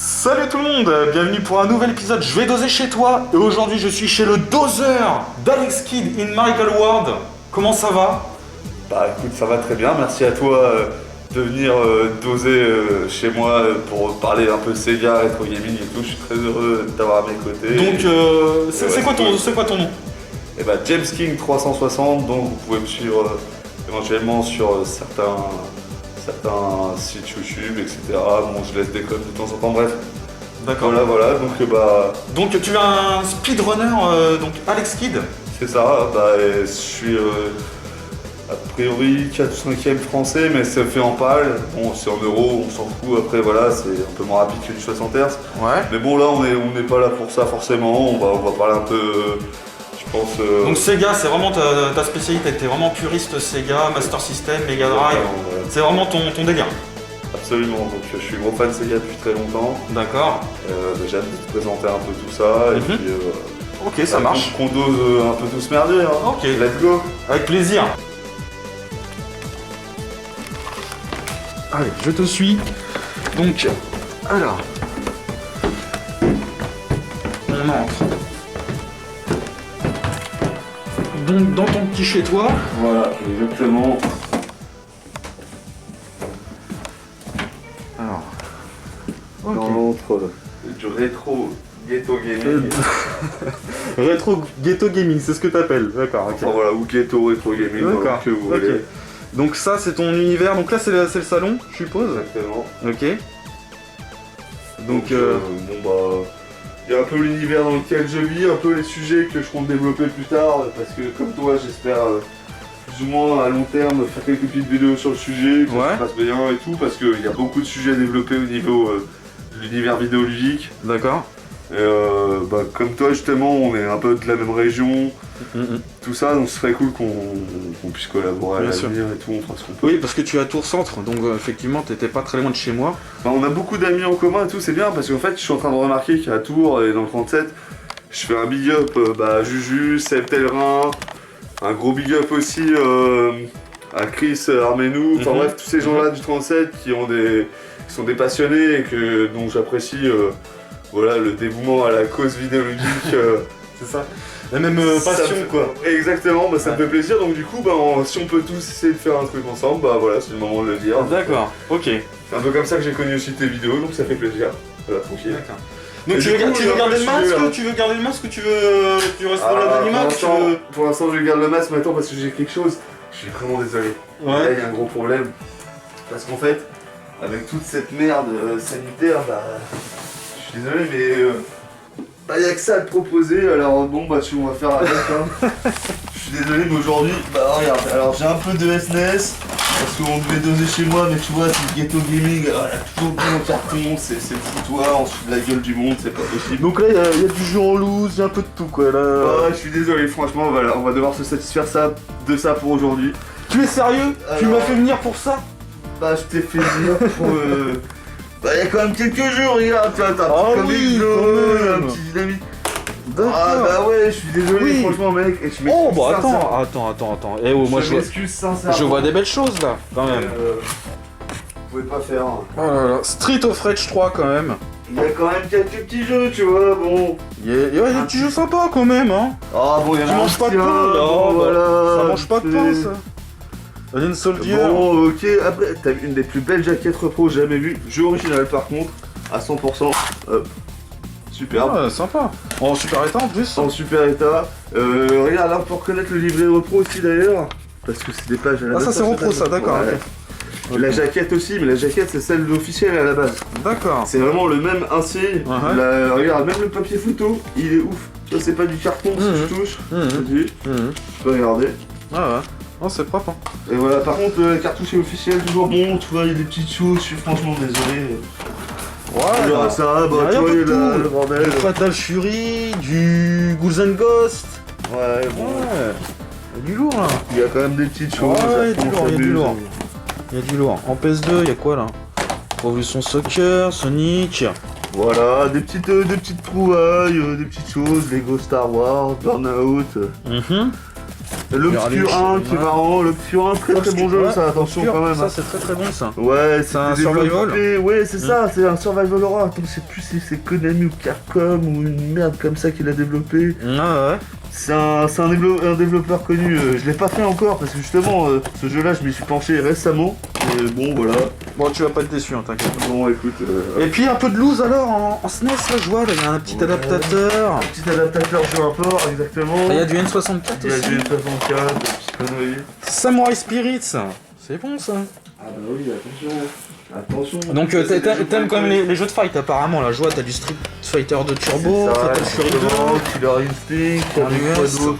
Salut tout le monde, bienvenue pour un nouvel épisode Je vais doser chez toi. Et aujourd'hui je suis chez le doseur d'Alex Kidd in Miracle World. Comment ça va? Bah écoute, ça va très bien, merci à toi de venir doser chez moi pour parler un peu Sega, rétro gaming et tout. Je suis très heureux de t'avoir à mes côtés. Donc c'est ouais, quoi ton nom? Et bah James King 360, donc vous pouvez me suivre éventuellement sur certains sites YouTube, etc. Bon, je laisse des coms de temps en temps, bref. D'accord. Voilà, donc bah... Donc tu es un speedrunner, donc Alex Kidd. C'est ça, bah je suis a priori 4 ou 5e français, mais c'est fait en PAL. Bon, c'est en euros, on s'en fout, après voilà, c'est un peu moins rapide que du 60 Hz. Ouais. Mais bon, là on n'est pas là pour ça forcément, on va parler un peu, je pense... Donc Sega, c'est vraiment ta spécialité, t'es vraiment puriste Sega, Master System, Mega Drive. Voilà. C'est vraiment ton délire. Absolument, donc je suis gros fan Sega depuis très longtemps. D'accord. J'ai hâte de te présenter un peu tout ça, et puis... Ok, ça marche. Qu'on dose un peu tous merdier, hein. Ok. Let's go. Avec plaisir. Allez, je te suis. Donc, alors, on entre. Donc, dans ton petit chez toi. Voilà, exactement. Alors, Dans ok. l'entre du rétro ghetto gaming. Rétro ghetto gaming, c'est ce que t'appelles. D'accord, ok. Enfin voilà, ou ghetto rétro gaming, D'accord. voilà, que vous Ok. voulez. Donc ça, c'est ton univers. Donc là, c'est le salon, je suppose. Exactement. Ok. Donc, bon bah, il y a un peu l'univers dans lequel je vis, un peu les sujets que je compte développer plus tard, parce que comme toi, j'espère plus ou moins à long terme faire quelques petites vidéos sur le sujet, que ça se passe bien et tout, parce qu'il y a beaucoup de sujets à développer au niveau de l'univers vidéoludique. d'accord. Et bah, comme toi justement, on est un peu de la même région, tout ça, donc ce serait cool qu'on puisse collaborer à Bien sûr. l'avenir et tout, on fera ce qu'on peut. Oui, parce que tu es à Tours Centre, donc effectivement, t'étais pas très loin de chez moi. Bah, on a beaucoup d'amis en commun et tout, c'est bien parce qu'en fait je suis en train de remarquer qu'à Tours et dans le 37, je fais un big up à Juju, Seb Tellerin, un gros big up aussi à Chris Armenou, enfin bref, tous ces gens-là du 37 qui sont des passionnés et dont j'apprécie voilà, le dévouement à la cause vidéoludique. C'est ça. La même passion, quoi. Exactement, bah, ça me fait plaisir, donc du coup, bah, si on peut tous essayer de faire un truc ensemble, bah voilà, c'est le moment de le dire. D'accord, ok. C'est un peu comme ça que j'ai connu aussi tes vidéos, donc ça fait plaisir. Voilà, tranquille. D'accord. Donc Et tu du veux, coup, tu veux il y a garder un le peu de masque sujet, hein. Tu veux garder le masque ou tu restes dans l'anonymat Pour l'instant, je garde le masque maintenant parce que j'ai quelque chose. Je suis vraiment désolé. Ouais. Là, il y a un gros problème. Parce qu'en fait, avec toute cette merde sanitaire, bah. Je suis désolé, mais. Bah, il n'y a que ça à te proposer, alors bon, bah, on va faire avec. Hein. Je suis désolé, mais aujourd'hui, bah, regarde, alors j'ai un peu de SNES. Parce qu'on devait doser chez moi, mais tu vois, c'est le ghetto gaming, alors, il y a toujours plein de carton, c'est le foutoir, on se fout de la gueule du monde, c'est pas possible. Donc là, il y a du jeu en loose, il y a un peu de tout, quoi. Là. Ouais, je suis désolé, franchement, voilà, on va devoir se satisfaire de ça pour aujourd'hui. Tu es sérieux? Tu Alors- m'as fait venir pour ça? Bah, je t'ai fait venir pour. Bah, il y a quand même quelques jours, regarde, t'as un petit Ah comic oui, zone, quand même. un petit dynamite. D'accord. Ah, bah ouais, je suis désolé, Oui. franchement, mec, et je m'excuse. Oh, bah sincèrement. attends. Eh oh, moi je m'excuse sincèrement. je vois des belles choses là, quand même. Vous pouvez pas faire. Hein. Oh là là, Street of Rage 3 quand même. Il y a quand même quelques petits jeux, tu vois, bon. Il y a des petits jeux sympas quand même, hein. Ah, bon, il y en a Tu un manges pas de petit, pain, hein, là, bon, bah, voilà. ça mange pas de pain, ça. Alien Soldier. Bon, ok, après, t'as une des plus belles jaquettes repro jamais vues. Jeu original par contre, à 100%. Hop. Superbe. Ah, sympa. En super état en plus. En super état. Regarde là pour reconnaître le livret repro aussi d'ailleurs. Parce que c'est des pages à la Ah, base. ça c'est repro ça, d'accord. Ouais. Ok. La jaquette aussi, mais la jaquette c'est celle officielle à la base. D'accord. C'est vraiment le même insigne. Regarde, même le papier photo, il est ouf. Ça c'est pas du carton si je touche. Vas-y, tu peux regarder. Ah ouais. Oh, c'est propre. Hein. Et voilà, par contre la cartouche est officielle, toujours bon, tu vois, il y a des petites choses, je suis franchement désolé. Ouais. Ça, bah y a tu un vois, peu il de y a tout. le bordel. Du Fatal Fury, du Ghouls and Ghost. Ouais, bon. Ouais. Il y a du lourd là. Il y a quand même des petites choses. Ouais, il y a du on lourd, il y a du s'amuse. lourd. Il y a du lourd. En PS2, il y a quoi là? Revolution Soccer, Sonic. Voilà, des petites trouvailles, des petites choses, Lego Star Wars, Burnout. l'Obscurant qui est marrant, l'Obscurant, très très bon jeu, Ouais, ça, attention quand même. Ça c'est très très bon ça. Ouais, C'est un c'était survival. développé- Ouais, c'est ça, c'est un survival horror. Attends, je sais plus si c'est Konami ou Capcom ou une merde comme ça qui l'a développé. Ouais. C'est un développeur connu. Je l'ai pas fait encore parce que justement, ce jeu-là, je m'y suis penché récemment. Et bon, voilà. Bon, tu vas pas être déçu, hein, t'inquiète. Bon, écoute. Et puis un peu de loose alors en SNES, là je vois, là, il y a un petit Ouais. adaptateur. Petit adaptateur jeu import, exactement. Il y a du N64 Il y a aussi. du 64, des petites conneries. Samurai Spirits, c'est bon ça. Ah bah oui, attention. Attention. Donc Ça, c'est des jeux t'aimes quand même préférés. les jeux de fight apparemment, là je vois t'as du Street Fighter 2 Turbo, C'est ça, Fatal Fury 2. exactement, Killer Instinct, En avec US. quoi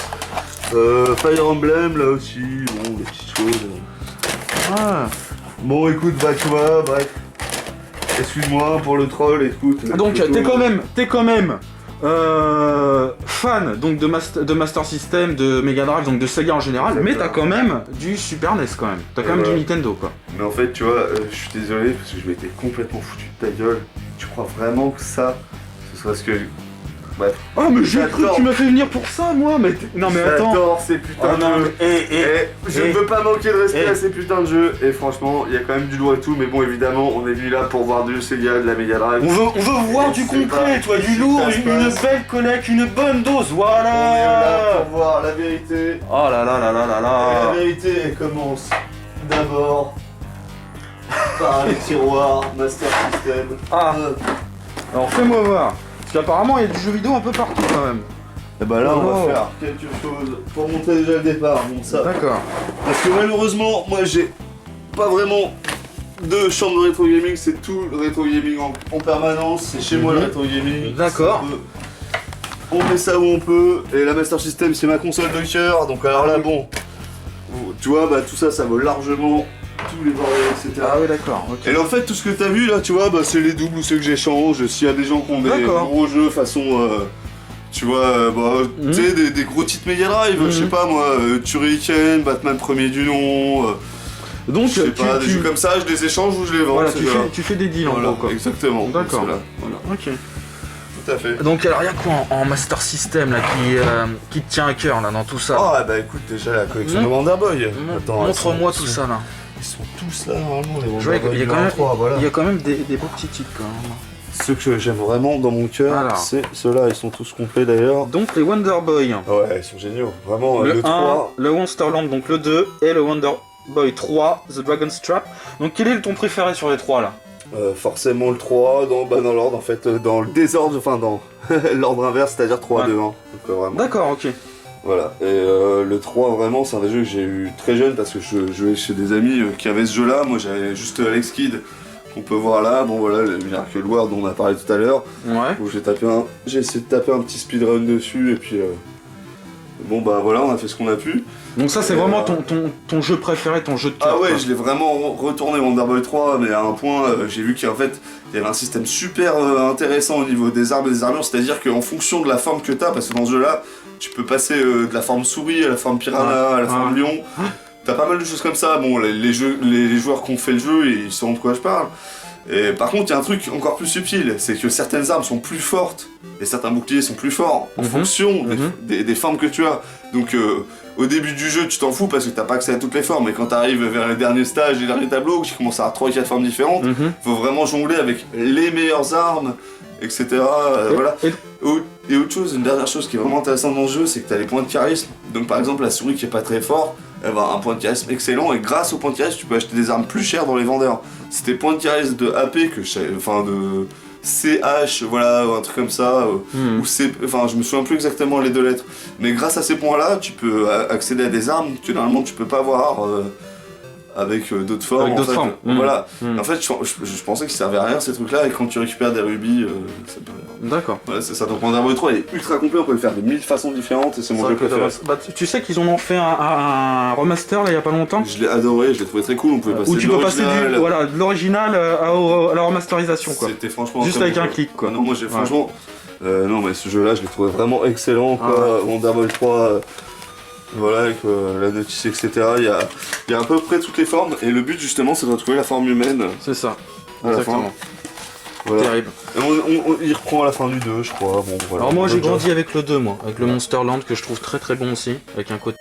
d'autre Fire Emblem là aussi, bon des petites choses. Ah. Bon écoute, bah tu vois, bref. Excuse-moi pour le troll, écoute. Donc plutôt- t'es quand même fan donc de Master System, de Mega Drive, donc de Sega en général, mais t'as quand même du Super NES quand même. T'as quand même du Nintendo quoi. Mais en fait, tu vois, je suis désolé parce que je m'étais complètement foutu de ta gueule. Tu crois vraiment que ça, ce serait ce que... Bref. Oh mais j'ai cru que J'adore. tu m'as fait venir pour ça moi, mais non mais attends. J'adore ces putains Oh, de non, jeux. Je ne veux pas manquer de respect à ces putains de jeux. Et franchement, il y a quand même du lourd et tout. Mais bon, évidemment, on est venu là pour voir du Sega, de la Mega Drive. On veut voir du C'est concret, pas- toi, du c'est lourd, ça se une passe. belle collecte, une bonne dose, On est là voilà. pour voir la vérité. Oh là là là là là Et la là. vérité, elle commence d'abord par les tiroirs Master System. Ah. Alors fais-moi voir. Parce qu'apparemment il y a du jeu vidéo un peu partout quand même. Et bah là, on Oh. va faire quelque chose pour montrer déjà le départ. Bon, ça. D'accord. Parce que malheureusement, moi j'ai pas vraiment de chambre de rétro gaming, c'est tout le rétro gaming en permanence, c'est chez moi le rétro gaming. D'accord. On met ça où on peut, et la Master System c'est ma console de cœur, donc alors là bon, tu vois, bah tout ça, ça vaut largement tous les bordels, etc. Ah oui d'accord, ok. Et là, en fait, tout ce que t'as vu là, tu vois, bah c'est les doubles ou ceux que j'échange, s'il y a des gens qui ont des D'accord. gros jeux façon... tu vois, tu sais, des gros titres Mega Drive, je sais pas moi, Turrican, Batman premier du nom, Donc je sais pas, des jeux comme ça, je les échange ou je les vends. voilà, c'est tu, ça. tu fais des deals en Voilà, gros quoi. exactement. D'accord. c'est là, voilà, Ok. tout à fait. Donc alors il y a quoi en Master System là qui te tient à cœur là dans tout ça? Oh, bah écoute, déjà la collection Mmh. de Wonder Boy. Attends, Montre-moi ils tout sont- ça là. Ils sont tous là, normalement, les Je vois, Wonder Boy. il y a quand même, 3, voilà. il y a quand même des beaux petits titres quand même. Ceux que j'aime vraiment dans mon cœur, Alors. c'est ceux-là, ils sont tous complets d'ailleurs. Donc les Wonder Boy. Ouais, ils sont géniaux. Vraiment, Le le 1, 3. le Monsterland, donc le 2, et le Wonder Boy 3, The Dragon's Trap. Donc quel est ton préféré sur les trois là? Forcément le 3 dans l'ordre en fait, dans le désordre, enfin dans l'ordre inverse, c'est-à-dire 3, Ouais. 2, 1. Donc, vraiment. D'accord, ok. Voilà. Et le 3 vraiment c'est un des jeux que j'ai eu très jeune parce que je jouais chez des amis qui avaient ce jeu là. Moi j'avais juste Alex Kidd qu'on peut voir là. Bon voilà, le Miracle World dont on a parlé tout à l'heure. Ouais. Où j'ai essayé de taper un petit speedrun dessus et puis bon bah voilà, on a fait ce qu'on a pu. Donc ça c'est Et, vraiment ton jeu préféré, ton jeu de cœur. Ah ouais, quoi. je l'ai vraiment retourné Wonder Boy 3, mais à un point, j'ai vu qu'en fait, il y avait un système super intéressant au niveau des armes et des armures, c'est-à-dire qu'en fonction de la forme que t'as, parce que dans ce jeu-là, tu peux passer de la forme souris à la forme piranha, à la forme lion, t'as pas mal de choses comme ça. Bon, les joueurs qui ont fait le jeu, ils sauront de quoi je parle. Et par contre, il y a un truc encore plus subtil, c'est que certaines armes sont plus fortes et certains boucliers sont plus forts en fonction des formes que tu as. Donc au début du jeu, tu t'en fous parce que t'as pas accès à toutes les formes, et quand t'arrives vers les derniers stages, les derniers tableaux, tu commences à avoir 3-4 formes différentes, faut vraiment jongler avec les meilleures armes, etc. Voilà. Et autre chose, une dernière chose qui est vraiment intéressante dans ce jeu, c'est que t'as les points de charisme. Donc par exemple, la souris qui est pas très forte, elle va avoir un point de charisme excellent, et grâce au point de charisme, tu peux acheter des armes plus chères dans les vendeurs. C'est tes points de charisme de AP enfin de CH, voilà, un truc comme ça, ou C, enfin je me souviens plus exactement les deux lettres. Mais grâce à ces points-là, tu peux accéder à des armes que normalement tu peux pas avoir avec d'autres formes. Avec d'autres en fait. formes. Voilà. En fait, je pensais qu'ils servaient à rien ces trucs-là, et quand tu récupères des rubis, c'est pas... D'accord. Voilà, c'est ça. Donc Wonder Boy 3 il est ultra complet, on peut le faire de 1000 façons différentes, et c'est mon jeu préféré. Bah, tu sais qu'ils en ont fait un remaster là il y a pas longtemps. Je l'ai adoré, je l'ai trouvé très cool, on pouvait passer Où de tu peux passer l'original. voilà, de l'original à la remasterisation quoi. C'était franchement Juste très avec bon un jeu. clic, quoi. Non, moi j'ai franchement. Non, mais ce jeu-là, je l'ai trouvé vraiment excellent, quoi. Wonder Boy 3, voilà, avec la notice, etc. Il y a à peu près toutes les formes, et le but justement, c'est de retrouver la forme humaine. C'est ça. À la Exactement. Voilà. Terrible. Et il reprend à la fin du 2, je crois. Bon, voilà. Alors moi j'ai Donc, grandi avec le 2 moi, avec le Monsterland que je trouve très très bon aussi, avec un côté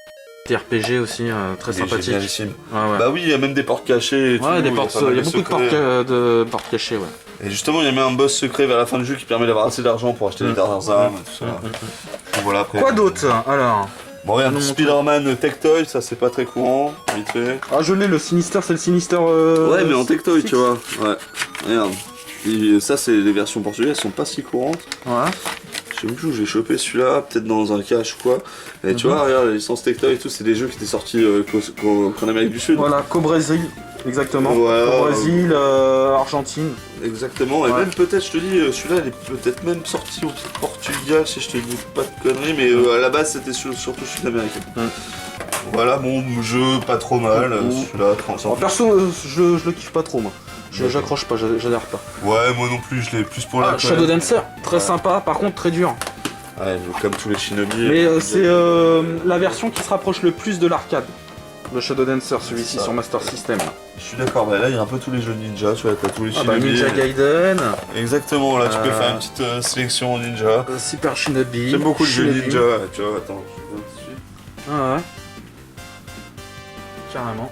RPG aussi, très sympathique. génialissime. Ouais, ouais. Bah oui, il y a même des portes cachées et tout. Ouais, des il y a portes, pas mal il y a beaucoup secrets. de portes cachées, ouais. Et justement, il y a même un boss secret vers la fin du jeu qui permet d'avoir assez d'argent pour acheter les dernières armes et tout ça. Donc voilà, après. Quoi d'autre alors? Bon, regarde, Non, Spider-Man Tech-Toy, ça c'est pas très courant, vite fait. Ah, je l'ai, le Sinister, c'est le Sinister. Ouais, mais en Tech-Toy, six. tu vois. Ouais, regarde. Et ça, c'est les versions portugaises, elles sont pas si courantes. Ouais. Je sais même plus où j'ai chopé celui-là, peut-être dans un cache ou quoi. Et tu vois, regarde, la licence Tech-Toy et tout, c'est des jeux qui étaient sortis qu'en Amérique du Sud. Voilà, qu'au Brésil, exactement. Ouais, Au Brésil, Argentine. Exactement, et Ouais. même peut-être, je te dis, celui-là, il est peut-être même sorti au Portugal, si je te dis pas de conneries, mais à la base, c'était surtout sud-américain. Voilà, bon, jeu pas trop mal, celui-là, 35. Alors, perso, je le kiffe pas trop, moi. J'accroche pas, j'adhère pas. Ouais, moi non plus, je l'ai plus pour la Shadow Dancer, très sympa, par contre très dur. Ouais, comme tous les shinobi. Mais c'est la version qui se rapproche le plus de l'arcade. Le Shadow Dancer, celui-ci ça. sur Master System. Je suis d'accord, bah là, il y a un peu tous les jeux ninja, tu vois, t'as tous les Ah bah shinobi. Ninja Gaiden, Exactement, là, tu peux faire une petite sélection ninja. Super Shinobi. J'aime beaucoup le jeu Shinobi. ninja, tu vois, attends, je vais tout de suite. Ah ouais. Carrément.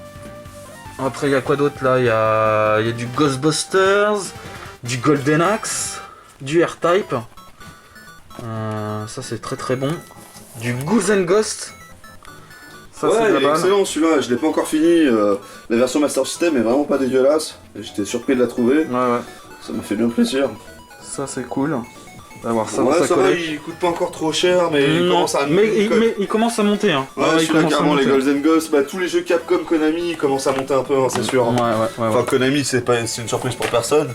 Après, il y a quoi d'autre là? Il y a du Ghostbusters, du Golden Axe, du R-Type. Ça, c'est très très bon. Du Ghouls and Ghost. Ça, c'est de Ouais, la il est balle. excellent celui-là, je l'ai pas encore fini. La version Master System est vraiment pas dégueulasse. Et j'étais surpris de la trouver. Ouais, ouais. Ça m'a fait bien plaisir. Ça, c'est cool. D'avoir ça dans Ouais, sa ça va, collecte. il coûte pas encore trop cher, mais il Non, commence à. mais il commence à monter. Hein. Ouais, il celui-là, commence à carrément, les monter. Golden Ghosts, bah tous les jeux Capcom, Konami, ils commencent à monter un peu, hein, c'est sûr. Ouais, ouais, ouais. Enfin, Konami, c'est une surprise pour personne.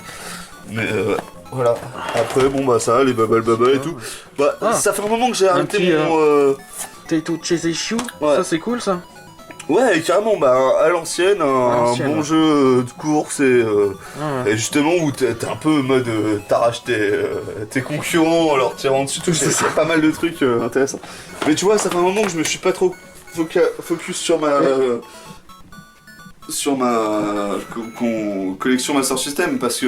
Mais voilà. Après, bon, bah ça, les Bubble et tout. Bah, Ah. ça fait un moment que j'ai arrêté petit, mon. Taito Chase Issue. Ouais. Ça, c'est cool ça. Ouais, carrément, bah à l'ancienne, un bon ouais. jeu de course Ouais, ouais. et justement où t'es un peu en mode t'arraches tes concurrents en leur tirant dessus, tout, c'est pas mal de trucs intéressants. Mais tu vois, ça fait un moment que je me suis pas trop focus sur ma collection Master System parce que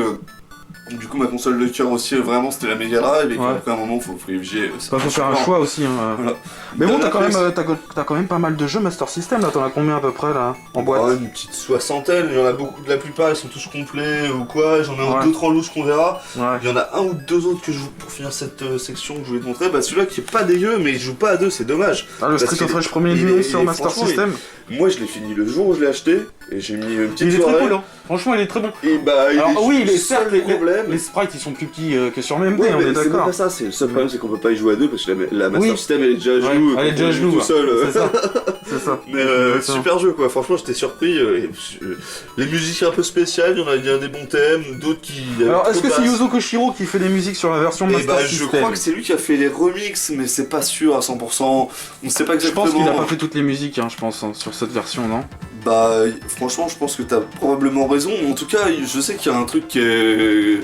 du coup ma console de cœur aussi vraiment c'était la Mega Drive et Ouais. qu'après un moment faut privilégier. Bah, faut faire un choix aussi. Hein. Voilà. Mais bon, Dans t'as la t'as quand même pas mal de jeux Master System là. T'en as combien à peu près là en boîte? Ouais, une petite soixantaine, il y en a beaucoup, la plupart ils sont tous complets ou quoi, j'en ai Ouais. d'autres en loose qu'on verra. Ouais. Il y en a un ou deux autres que je joue pour finir cette section que je voulais te montrer. Bah celui-là qui est pas dégueu mais il joue pas à deux, c'est dommage. Ah, le Parce Street of qu'il Rage est- premier il niveau est- sur il est- Master franchement, System. Moi je l'ai fini le jour où je l'ai acheté et j'ai mis une petite Il est très soirée. cool, hein. Franchement, il est très bon. Et bah il Alors, est oui, les, seul certes, les problème. sprites ils sont plus petits que sur MD, Ouais, on mais est c'est même d'accord. pas ça, c'est le seul problème c'est qu'on peut pas y jouer à deux parce que la Master Oui. System elle est déjà à Ouais, genoux, elle est quand déjà à on joue genoux, tout ouais. seul. C'est ça. C'est ça. Mais Exactement. super jeu quoi, franchement j'étais surpris. Les musiques un peu spéciales, il y a des bons thèmes, d'autres qui. Alors, est-ce trop que c'est basses. Yuzo Koshiro qui fait des musiques sur la version Et Master bah je System? crois que c'est lui qui a fait les remixes, mais c'est pas sûr à 100%. On sait pas Je exactement. pense qu'il a pas fait toutes les musiques, hein, je pense, hein, sur cette version, non? Bah franchement je pense que t'as probablement raison. En tout cas je sais qu'il y a un truc qui est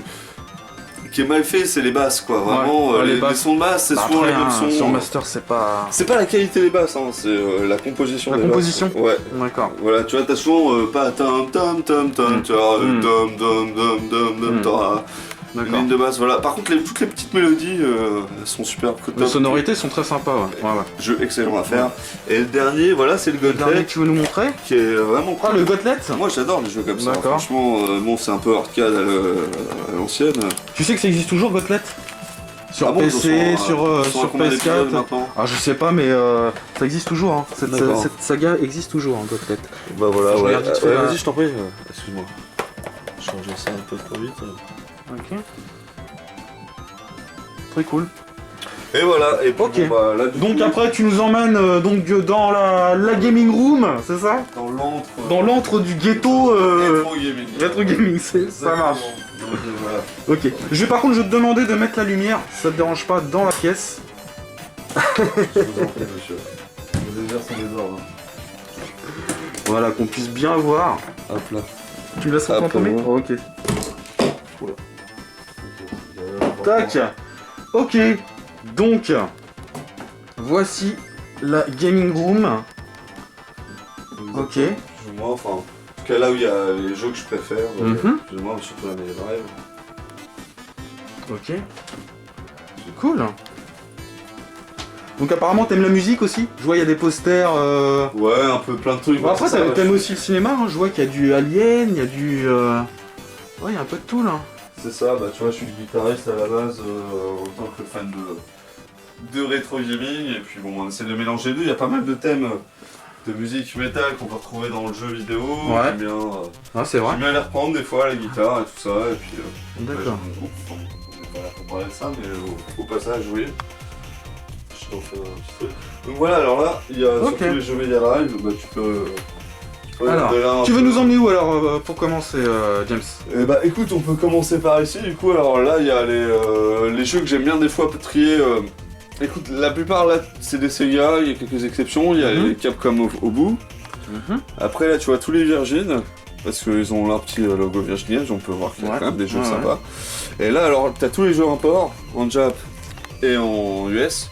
mal fait, c'est les basses quoi. Vraiment, ouais, les les basses. sons de basse, c'est Bah, souvent après, les mêmes hein, sons. sur Master, c'est pas. C'est pas la qualité des basses, hein, c'est la composition. La des composition. basses. Ouais. D'accord. Voilà, tu vois, t'as souvent pas tam tam tam tam, tu vois, dum dum dum dum dum, t'auras une D'accord. ligne de basse, voilà. Par contre, toutes les petites mélodies elles sont super top. Les sonorités sont très sympas, ouais. Ouais, ouais. Jeu excellent à faire. Et le dernier, voilà, c'est le Le dernier Gauntlet, que tu veux nous montrer? qui est vraiment Ah, cool. le Gauntlet? Moi j'adore les jeux comme ça, D'accord. franchement, bon c'est un peu arcade à l'ancienne. Tu sais que ça existe toujours, Gauntlet? Sur Ah bon, PC, ils sont à sur combien d'épisodes PS4. maintenant? Ah, je sais pas, mais ça existe toujours. Hein. D'accord. Cette saga existe toujours, hein, Gauntlet. Bah voilà, Je ouais. regarde vite fait, Ouais, là. vas-y, je t'en prie, excuse-moi. Changer ça un peu trop vite. Ok. Très cool. Et voilà, et puis Ok. bon, bah, là, du Donc coup, après, tu nous emmènes donc dans la gaming room, c'est ça? dans l'antre. Dans l'antre du ghetto Rétro gaming. rétro gaming, ça marche. Donc, voilà. Ok. Par contre, je vais te demander de mettre la lumière, si ça te dérange pas, dans la pièce. Je vous en prie, monsieur. Les désert sont des ordres. Voilà, qu'on puisse bien voir. Hop là. Tu me laisses Ah, en premier? pour Ok. Tac. Ok. Donc, voici la gaming room. Ok. Plus ou moins, enfin, en tout cas là où il y a les jeux que je préfère, Mhm. plus ou moins, surtout la Mega Drive. Ok. Cool. Donc apparemment t'aimes la musique aussi. Je vois il y a des posters. Ouais, un peu plein de trucs. Bon, après c'est ça, t'aimes aussi le cinéma. Hein. Je vois qu'il y a du Alien, il y a du. Ouais, il y a un peu de tout là. C'est ça, bah tu vois, je suis guitariste à la base, autant que fan de rétro gaming, et puis bon, on essaie de mélanger les deux. Il y a pas mal de thèmes de musique métal qu'on peut retrouver dans le jeu vidéo. Ouais. J'aime bien, Ah, c'est vrai. j'aime bien les reprendre des fois, la guitare et tout ça, et puis D'accord. j'ai mon groupe. Enfin, on n'est pas là pour parler de ça, mais au passage, oui. Je t'en fais un petit truc. Donc voilà, alors là, il y a Ok. surtout les jeux Mega Drive, bah tu peux Alors, regarder là un tu veux peu. nous emmener où alors pour commencer, James? Eh bah écoute, on peut commencer par ici du coup. Alors là, il y a les jeux que j'aime bien des fois trier. Écoute, la plupart là, c'est des Sega, il y a quelques exceptions, il y a les Capcom au bout. Après là, tu vois tous les Virgin, parce qu'ils ont leur petit logo Virgin Games, on peut voir qu'il y a Ouais. quand même des jeux Ouais, sympas. Et là, alors, t'as tous les jeux import, en Jap et en US.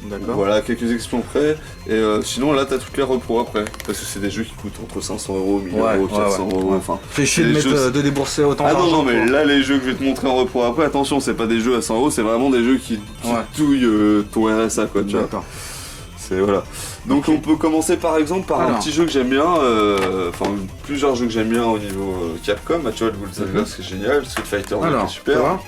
D'accord. Voilà, quelques exceptions près. Et sinon, là, t'as toutes les repros après. Parce que c'est des jeux qui coûtent entre 500 €, 1000 Ouais, €, ouais, 400 ouais. €, enfin. Fais chier de Les mettre jeux, de débourser autant Ah non, d'argent. non, mais pour- là, les jeux que je vais te montrer en repro après, attention, c'est pas des jeux à 100 €, c'est vraiment des jeux qui Ouais. touillent ton RSA, quoi, tu vois. D'accord. C'est voilà. Donc, on peut commencer par exemple par un Alors. petit jeu que j'aime bien, enfin, plusieurs jeux que j'aime bien au niveau Capcom. Bah, tu vois, le Bull Zelda, c'est génial, Street Fighter, Alors, c'est super. tu vois,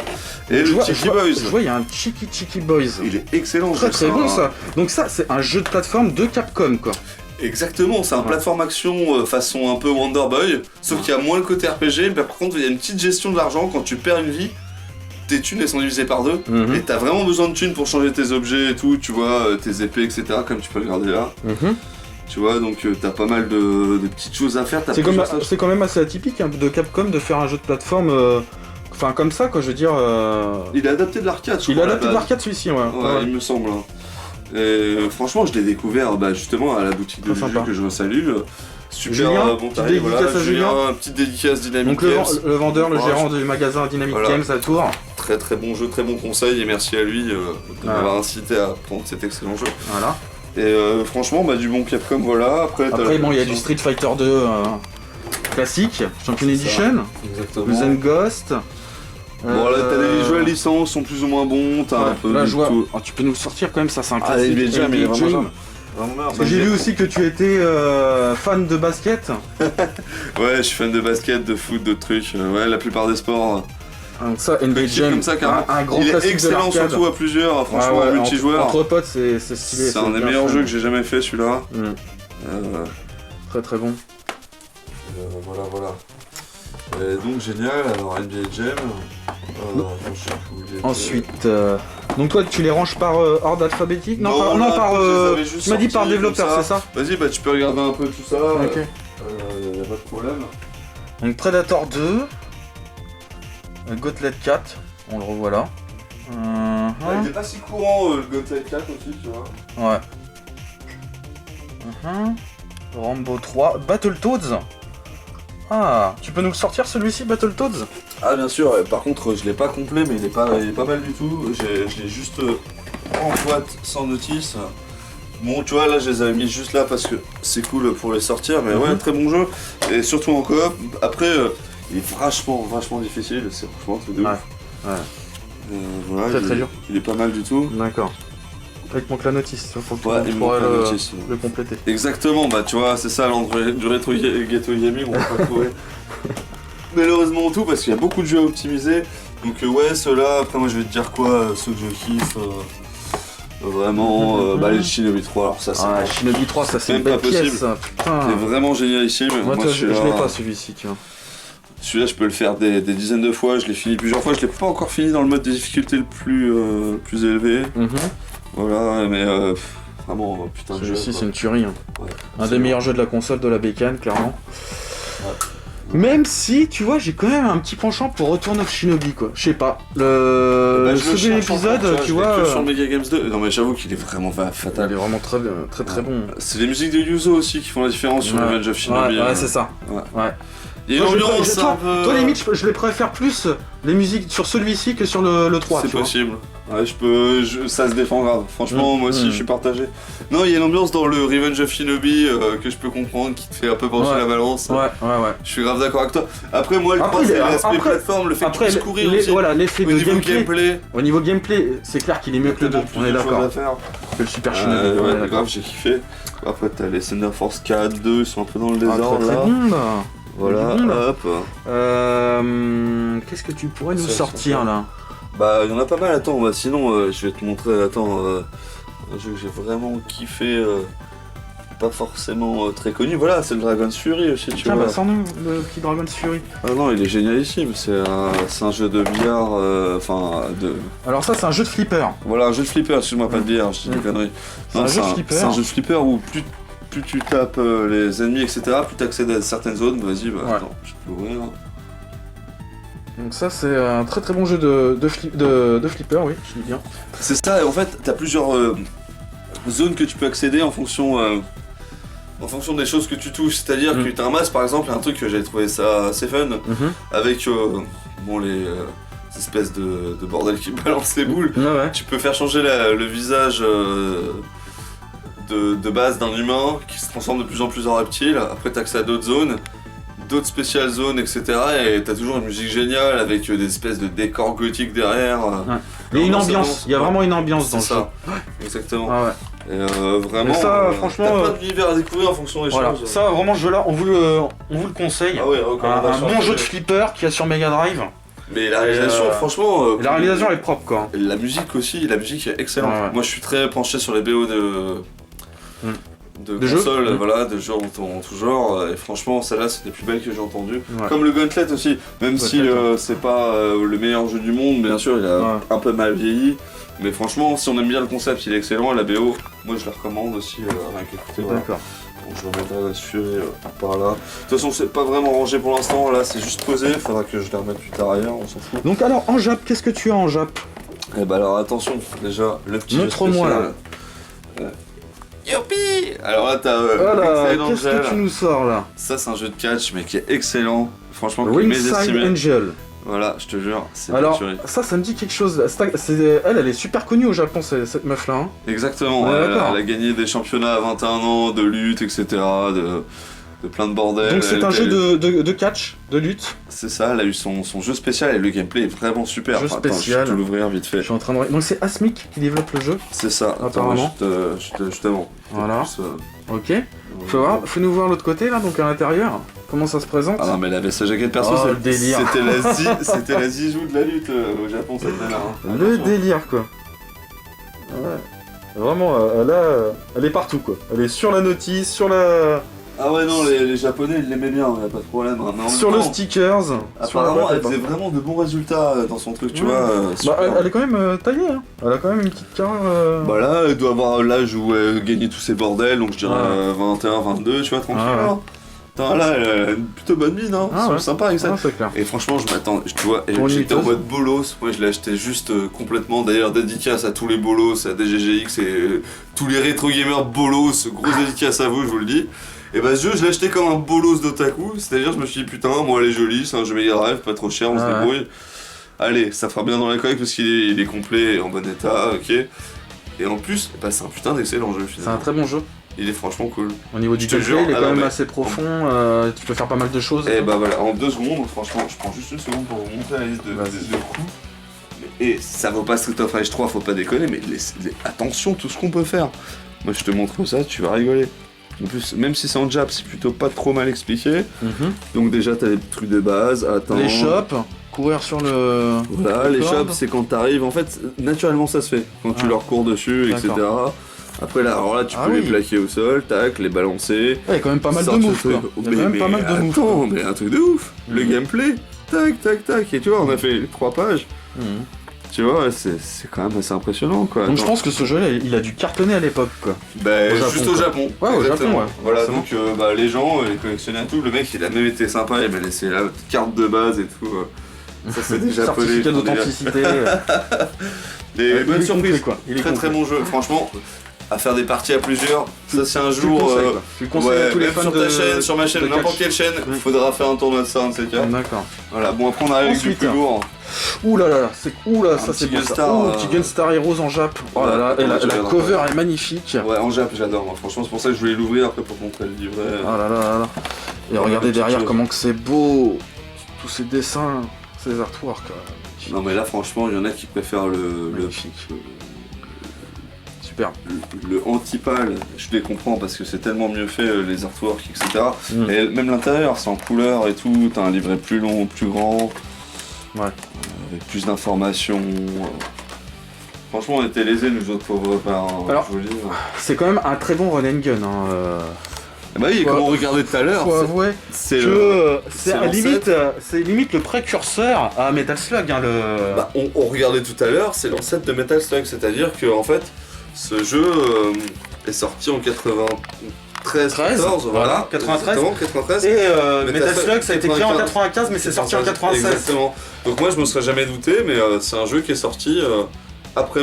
Et je le vois- Tiki je vois- Boys. Je vois, il y a un Chiki Boys. Il est excellent, Très ce très jeu, bon hein. ça. Donc ça, c'est un jeu de plateforme de Capcom quoi. Exactement, c'est un Ouais. plateforme action façon un peu Wonder Boy, sauf qu'il y a moins le côté RPG, mais par contre il y a une petite gestion de l'argent. Quand tu perds une vie, tes thunes elles sont divisées par deux, Mhm. et t'as vraiment besoin de thunes pour changer tes objets et tout, tu vois, tes épées, etc., comme tu peux le regarder là. Tu vois, donc t'as pas mal de petites choses à faire. T'as C'est plusieurs stages. quand même assez atypique hein, de Capcom de faire un jeu de plateforme, enfin comme ça quoi. Je veux dire, Il est adapté de l'arcade, je il a crois, à la adapté de base. l'arcade celui-ci ouais. Ouais, il me semble. Hein. Et franchement, je l'ai découvert justement à la boutique de Très Juju sympa. que je salue. Super Julien, bon petite tarif, voilà. dédicace à Julien. Petite dédicace Dynamic Donc Games. le vendeur, le Ouais, gérant du magasin Dynamic Voilà. Games à Tours. Très très bon jeu, très bon conseil et merci à lui de Voilà. m'avoir incité à prendre cet excellent jeu. Voilà. Et franchement, du bon Capcom, voilà. Après, t'as Après la bon, il y a du collection. Street Fighter 2 classique, Champion Edition, Exactement. le Zen Ghost. Bon, là, t'as les jeux à licence, sont plus ou moins bons, t'as un peu là, de je vois. tout. Oh, tu peux nous le sortir quand même, ça c'est un Ah, classique. NBA Jam, il est NBA vraiment Jam. bien. Vraiment bien. Parce que j'ai vu aussi que tu étais fan de basket. Ouais, je suis fan de basket, de foot, de trucs. Ouais, la plupart des sports. Donc ça, NBA Petit Jam, comme ça, carrément. un grand Il est classique de excellent, l'arcade. surtout à plusieurs, franchement, Ouais, ouais, multijoueur. Entre potes, c'est stylé. C'est un des bien meilleurs fun. jeux que j'ai jamais fait, celui-là. Mm. Très très bon. Voilà, voilà. Et donc, génial. Alors, NBA Jam. Je sais plus où il était. Ensuite, donc toi tu les ranges par ordre alphabétique? Non, Non, là, par. je les avais juste Tu m'as dit par sortis développeur, comme c'est ça? Vas-y, tu peux regarder un peu tout ça. Ok. Y a pas de problème. Donc Predator 2, Gauntlet 4, on le revoit là. Il est pas si courant le Gauntlet 4 aussi, tu vois. Ouais. Rambo 3, Battletoads. Ah, tu peux nous le sortir celui-ci, Battletoads? Ah, bien sûr, par contre, je l'ai pas complet, mais il est pas mal du tout. Je l'ai juste en boîte sans notice. Bon, tu vois, là, je les avais mis juste là parce que c'est cool pour les sortir, mais ouais, très bon jeu. Et surtout en coop. Après, il est vachement difficile, c'est franchement un truc de ouf. Ouais. Voilà, Très, il très est- dur. Il est pas mal du tout. D'accord. Il te manque la notice, il faut que Ouais, tu il me pourrais manque la le, notice. le compléter. Exactement, tu vois, c'est ça du rétro ghetto gaming, on va pas trouver. Malheureusement tout, parce qu'il y a beaucoup de jeux à optimiser. Donc ouais, ceux-là, après moi je vais te dire quoi, ceux que je kiffe. Vraiment, les Shinobi 3, alors ça c'est Ah, Shinobi 3, ça c'est une même pas belle pièce, possible. ça. Putain. c'est vraiment génialissime. Moi, toi, je celui-là- l'ai pas celui-ci, tu vois. Celui-là, je peux le faire des dizaines de fois, je l'ai fini plusieurs fois. Je l'ai pas encore fini dans le mode de difficulté le plus élevé. Voilà, mais vraiment, putain de jeu. Celui-ci, quoi. c'est une tuerie. Hein. Ouais, Un des meilleurs jeux de la console de la bécane, clairement. Même si, tu vois, j'ai quand même un petit penchant pour Return of Shinobi, quoi. Je sais pas. Le Je le second cherche encore, épisode, tu je l'ai vois, que sur Mega Games 2. Non, mais j'avoue qu'il est vraiment il fatal. est vraiment très bon. C'est les musiques de Yuzo aussi qui font la différence sur Ouais. Revenge of Shinobi. Ouais, c'est ça. Ouais. Ouais. Il y a une Toi, je- ambiance toi, un peu. toi, limite, je les préfère plus les musiques sur celui-ci que sur le 3, C'est tu vois. possible. Ouais, ça se défend grave. Franchement, moi aussi, je suis partagé. Non, il y a une ambiance dans le Revenge of Shinobi que je peux comprendre, qui te fait un peu pencher la balance. Ouais. Je suis grave d'accord avec toi. Après, moi, le point, c'est l'aspect plateforme, le fait que tu puisses courir aussi. Voilà, l'effet Au de niveau gameplay. Au niveau gameplay, c'est clair qu'il est mieux que le 2. On est d'accord. Que le Super Shinobi. Ouais, grave, j'ai kiffé. Après, t'as les Thunder Force 4, 2, ils sont un peu dans le désordre très là. bon, là. Voilà, hop. Qu'est-ce que tu pourrais nous sortir là? Bah, il y en a pas mal. Attends, bah, sinon, je vais te montrer. Attends, un jeu que j'ai vraiment kiffé. Pas forcément très connu. Voilà, c'est le Dragon's Fury aussi, tu vois. Tiens, bah, sors-nous le petit Dragon's Fury. Ah non, il est génialissime. C'est un jeu de billard. Alors, ça, c'est un jeu de flipper. Voilà, un jeu de flipper, excuse-moi, pas de billard, je dis des conneries. C'est un jeu de flipper. C'est un jeu de flipper où plus tu tapes les ennemis, etc., plus tu accèdes à certaines zones. Vas-y, attends, je peux ouvrir. Donc ça c'est un très très bon jeu de flipper, oui, je dis bien. C'est ça, et en fait t'as plusieurs zones que tu peux accéder en fonction des choses que tu touches. C'est-à-dire que tu ramasses par exemple un truc que j'avais trouvé ça assez fun, avec les espèces de bordel qui balancent les boules. Ouais. Tu peux faire changer le visage de base d'un humain qui se transforme de plus en plus en reptile. Après t'as accès à d'autres zones, d'autres spéciales zones, etc. Et t'as toujours une musique géniale avec des espèces de décors gothiques derrière. Il y a une ambiance, il y a vraiment une ambiance dans ça. le jeu. Exactement. Ah ouais. Et vraiment, ça, franchement, t'as plein d'univers à découvrir en fonction des choses. Ça, vraiment, ce jeu-là, on vous le conseille. Ah ouais, un bon jeu de flipper qui a sur Mega Drive. Mais la réalisation, franchement... la réalisation, elle est propre, quoi. La musique aussi, la musique est excellente. Ouais. Moi, je suis très penché sur les BO de console, voilà, de jeux en tout genre, et franchement celle-là c'est des plus belles que j'ai entendues. Comme le Gauntlet aussi, même si c'est pas le meilleur jeu du monde, bien sûr il a un peu mal vieilli, mais franchement si on aime bien le concept il est excellent, la BO, moi je la recommande aussi, rien qu'écouter. D'accord. Bon, je remettrai la Fury par là. De toute façon c'est pas vraiment rangé pour l'instant, là c'est juste posé, faudra que je la remette plus tard ailleurs, on s'en fout. Donc alors en Jap, qu'est-ce que tu as en Jap? Eh bah alors attention, déjà le petit montre-moi là. Youpi! Alors là t'as voilà, qu'est-ce que tu nous sors là? Ça c'est un jeu de catch mais qui est excellent. Franchement, Ringside Angel. Voilà, je te jure, c'est alors ça me dit quelque chose. Elle est super connue au Japon, cette meuf là. Hein. Exactement, elle a gagné des championnats à 21 ans de lutte, etc. De plein de bordel. Donc c'est un jeu de catch, de lutte. C'est ça, elle a eu son jeu spécial et le gameplay est vraiment super. Jeu spécial. Attends, je vais te l'ouvrir vite fait. Je suis en train de... Donc c'est Asmic qui développe le jeu. C'est ça, apparemment. Je t'avance. Voilà. Ok. Faut nous voir l'autre côté là, donc à l'intérieur. Comment ça se présente? Ah non mais elle avait sa jaquette perso, le délire. C'était la zizou de la lutte au Japon cette nana. Le délire quoi. Ouais. Vraiment, elle est partout quoi. Elle est sur la notice, sur la... Ah ouais non, les japonais ils l'aimaient bien, y'a pas de problème. Mais sur le stickers. Apparemment elle faisait vraiment de bons résultats dans son truc, tu vois. Elle est quand même taillée, hein. Elle a quand même une petite carrière. Bah là, elle doit avoir l'âge où elle gagnait tous ses bordels, donc je dirais 21, 22, tu vois, tranquille. Hein. Attends, là, elle a une plutôt bonne mine, hein. C'est sympa avec ça. C'est clair. Et franchement, je m'attends, tu vois, j'étais en mode bolos. Moi, je l'ai acheté juste complètement. D'ailleurs, dédicace à tous les bolos, à DGGX et tous les rétro gamers bolos. Grosse dédicace à vous, je vous le dis. Et bah, ce jeu, je l'ai acheté comme un bolos d'otaku. C'est-à-dire, je me suis dit, putain, moi, elle est jolie, c'est un jeu Mega Drive, pas trop cher, on se débrouille. Allez, ça fera bien dans la collecte parce qu'il est complet et en bon état, ok. Et en plus, bah, c'est un putain d'excellent jeu finalement. C'est un très bon jeu. Il est franchement cool. Au niveau du gameplay, il est quand même assez profond, tu peux faire pas mal de choses. Et bah voilà, en 2 secondes, franchement, je prends juste une seconde pour vous montrer la liste de coups. Et ça vaut pas Street of Rage 3, faut pas déconner, mais attention, tout ce qu'on peut faire. Moi je te montre ça, tu vas rigoler. En plus, même si c'est en Jap, c'est plutôt pas trop mal expliqué. Donc déjà, t'as les trucs de base, attends... Les shops, courir sur le... Voilà, les shops, c'est quand t'arrives, en fait, naturellement ça se fait. Quand tu leur cours dessus, etc. Après là, alors là, tu peux les plaquer au sol, tac, les balancer. Il y a quand même pas mal de moves, quoi. Il y a quand même pas mal de moves. Attends, mais un truc de ouf. Le gameplay, tac, tac, tac. Et tu vois, on a fait 3 pages. Tu vois, c'est quand même assez impressionnant, quoi. Donc je pense que ce jeu-là, il a dû cartonner à l'époque, quoi. Bah, juste au Japon. Ouais, au Japon, ouais. Voilà, donc les gens, les collectionnaient à tout. Le mec, il a même été sympa, il m'a laissé la carte de base et tout. Ça, c'est des japonais. Certificat d'authenticité. Des bonnes surprises, quoi. Très très bon jeu, franchement. À faire des parties à plusieurs, ça c'est un jour. Tu le conseilles à tous les fans sur ta chaîne, sur ma chaîne, n'importe quelle chaîne, il faudra faire un tournoi de ça, un de ces cas. D'accord. Voilà, bon après on arrive avec du plus lourd. Ouh là là, c'est ça petit c'est beau ça. Gunstar, Ouh, petit Gunstar Heroes en Jap. Oh là là, Ouais, et la j'adore. cover est magnifique. Ouais, en Jap, j'adore. Moi. Franchement, c'est pour ça que je voulais l'ouvrir après pour montrer le livret. Oh là là là là. Et regardez derrière comment que c'est beau. Tous ces dessins, ces artworks. Non, mais là, franchement, il y en a qui préfèrent Magnifique. Super. le anti-pâle. Je les comprends parce que c'est tellement mieux fait, les artworks, etc. Mm. Et même l'intérieur, c'est en couleur et tout. T'as un livret plus long, plus grand. Ouais. Avec plus d'informations. Franchement, on était lésés, nous autres pauvres parents. Alors, je vous le dis. C'est quand même un très bon run and gun. Hein. Bah oui, comme on regardait tout à l'heure, Faut avouer c'est que c'est c'est limite le précurseur à Metal Slug. Hein, le... Bah, on regardait tout à l'heure, c'est l'ancêtre de Metal Slug, c'est-à-dire que en fait, ce jeu est sorti en 93, 14, voilà, 93. exactement, 93. Et Metal Slug, ça a été créé en 95, 95, mais c'est sorti en 96. Exactement. Donc moi, je me serais jamais douté, mais c'est un jeu qui est sorti après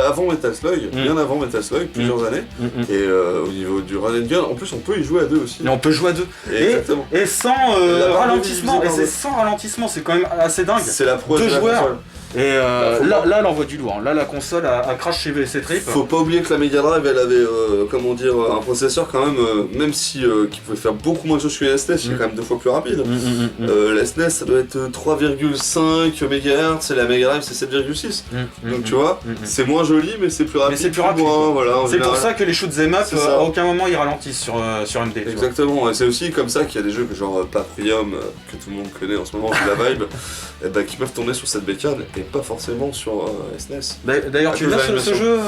avant Metal Slug, bien avant Metal Slug, plusieurs années. Et au niveau du run and gun, en plus, on peut y jouer à deux aussi. Et on peut jouer à deux. Exactement. Et sans La barre de ralentissement. vie, Et c'est sans ralentissement, c'est quand même assez dingue. C'est la prouesse Deux de la joueurs. console. Et là, elle envoie du lourd. Là, la console a crash chez ses tripes. Faut pas oublier que la Mega Drive, elle avait, comment dire, un processeur quand même si qui pouvait faire beaucoup moins de choses que la SNES, c'est quand même 2 fois plus rapide. La SNES, ça doit être 3,5 MHz et la Mega Drive, c'est 7,6. Donc tu vois, c'est moins joli, mais c'est plus rapide. Mais c'est plus rapide. Voilà, en C'est pour général. ça que les shoots em up, C'est ça. à aucun moment ils ralentissent sur MD. tu vois. Exactement, et c'est aussi comme ça qu'il y a des jeux que genre Paprium, que tout le monde connaît en ce moment, vu la vibe, et bah, qui peuvent tourner sur cette bécane et pas forcément sur SNES. D'ailleurs, À tu cause l'as de ce l'animation. jeu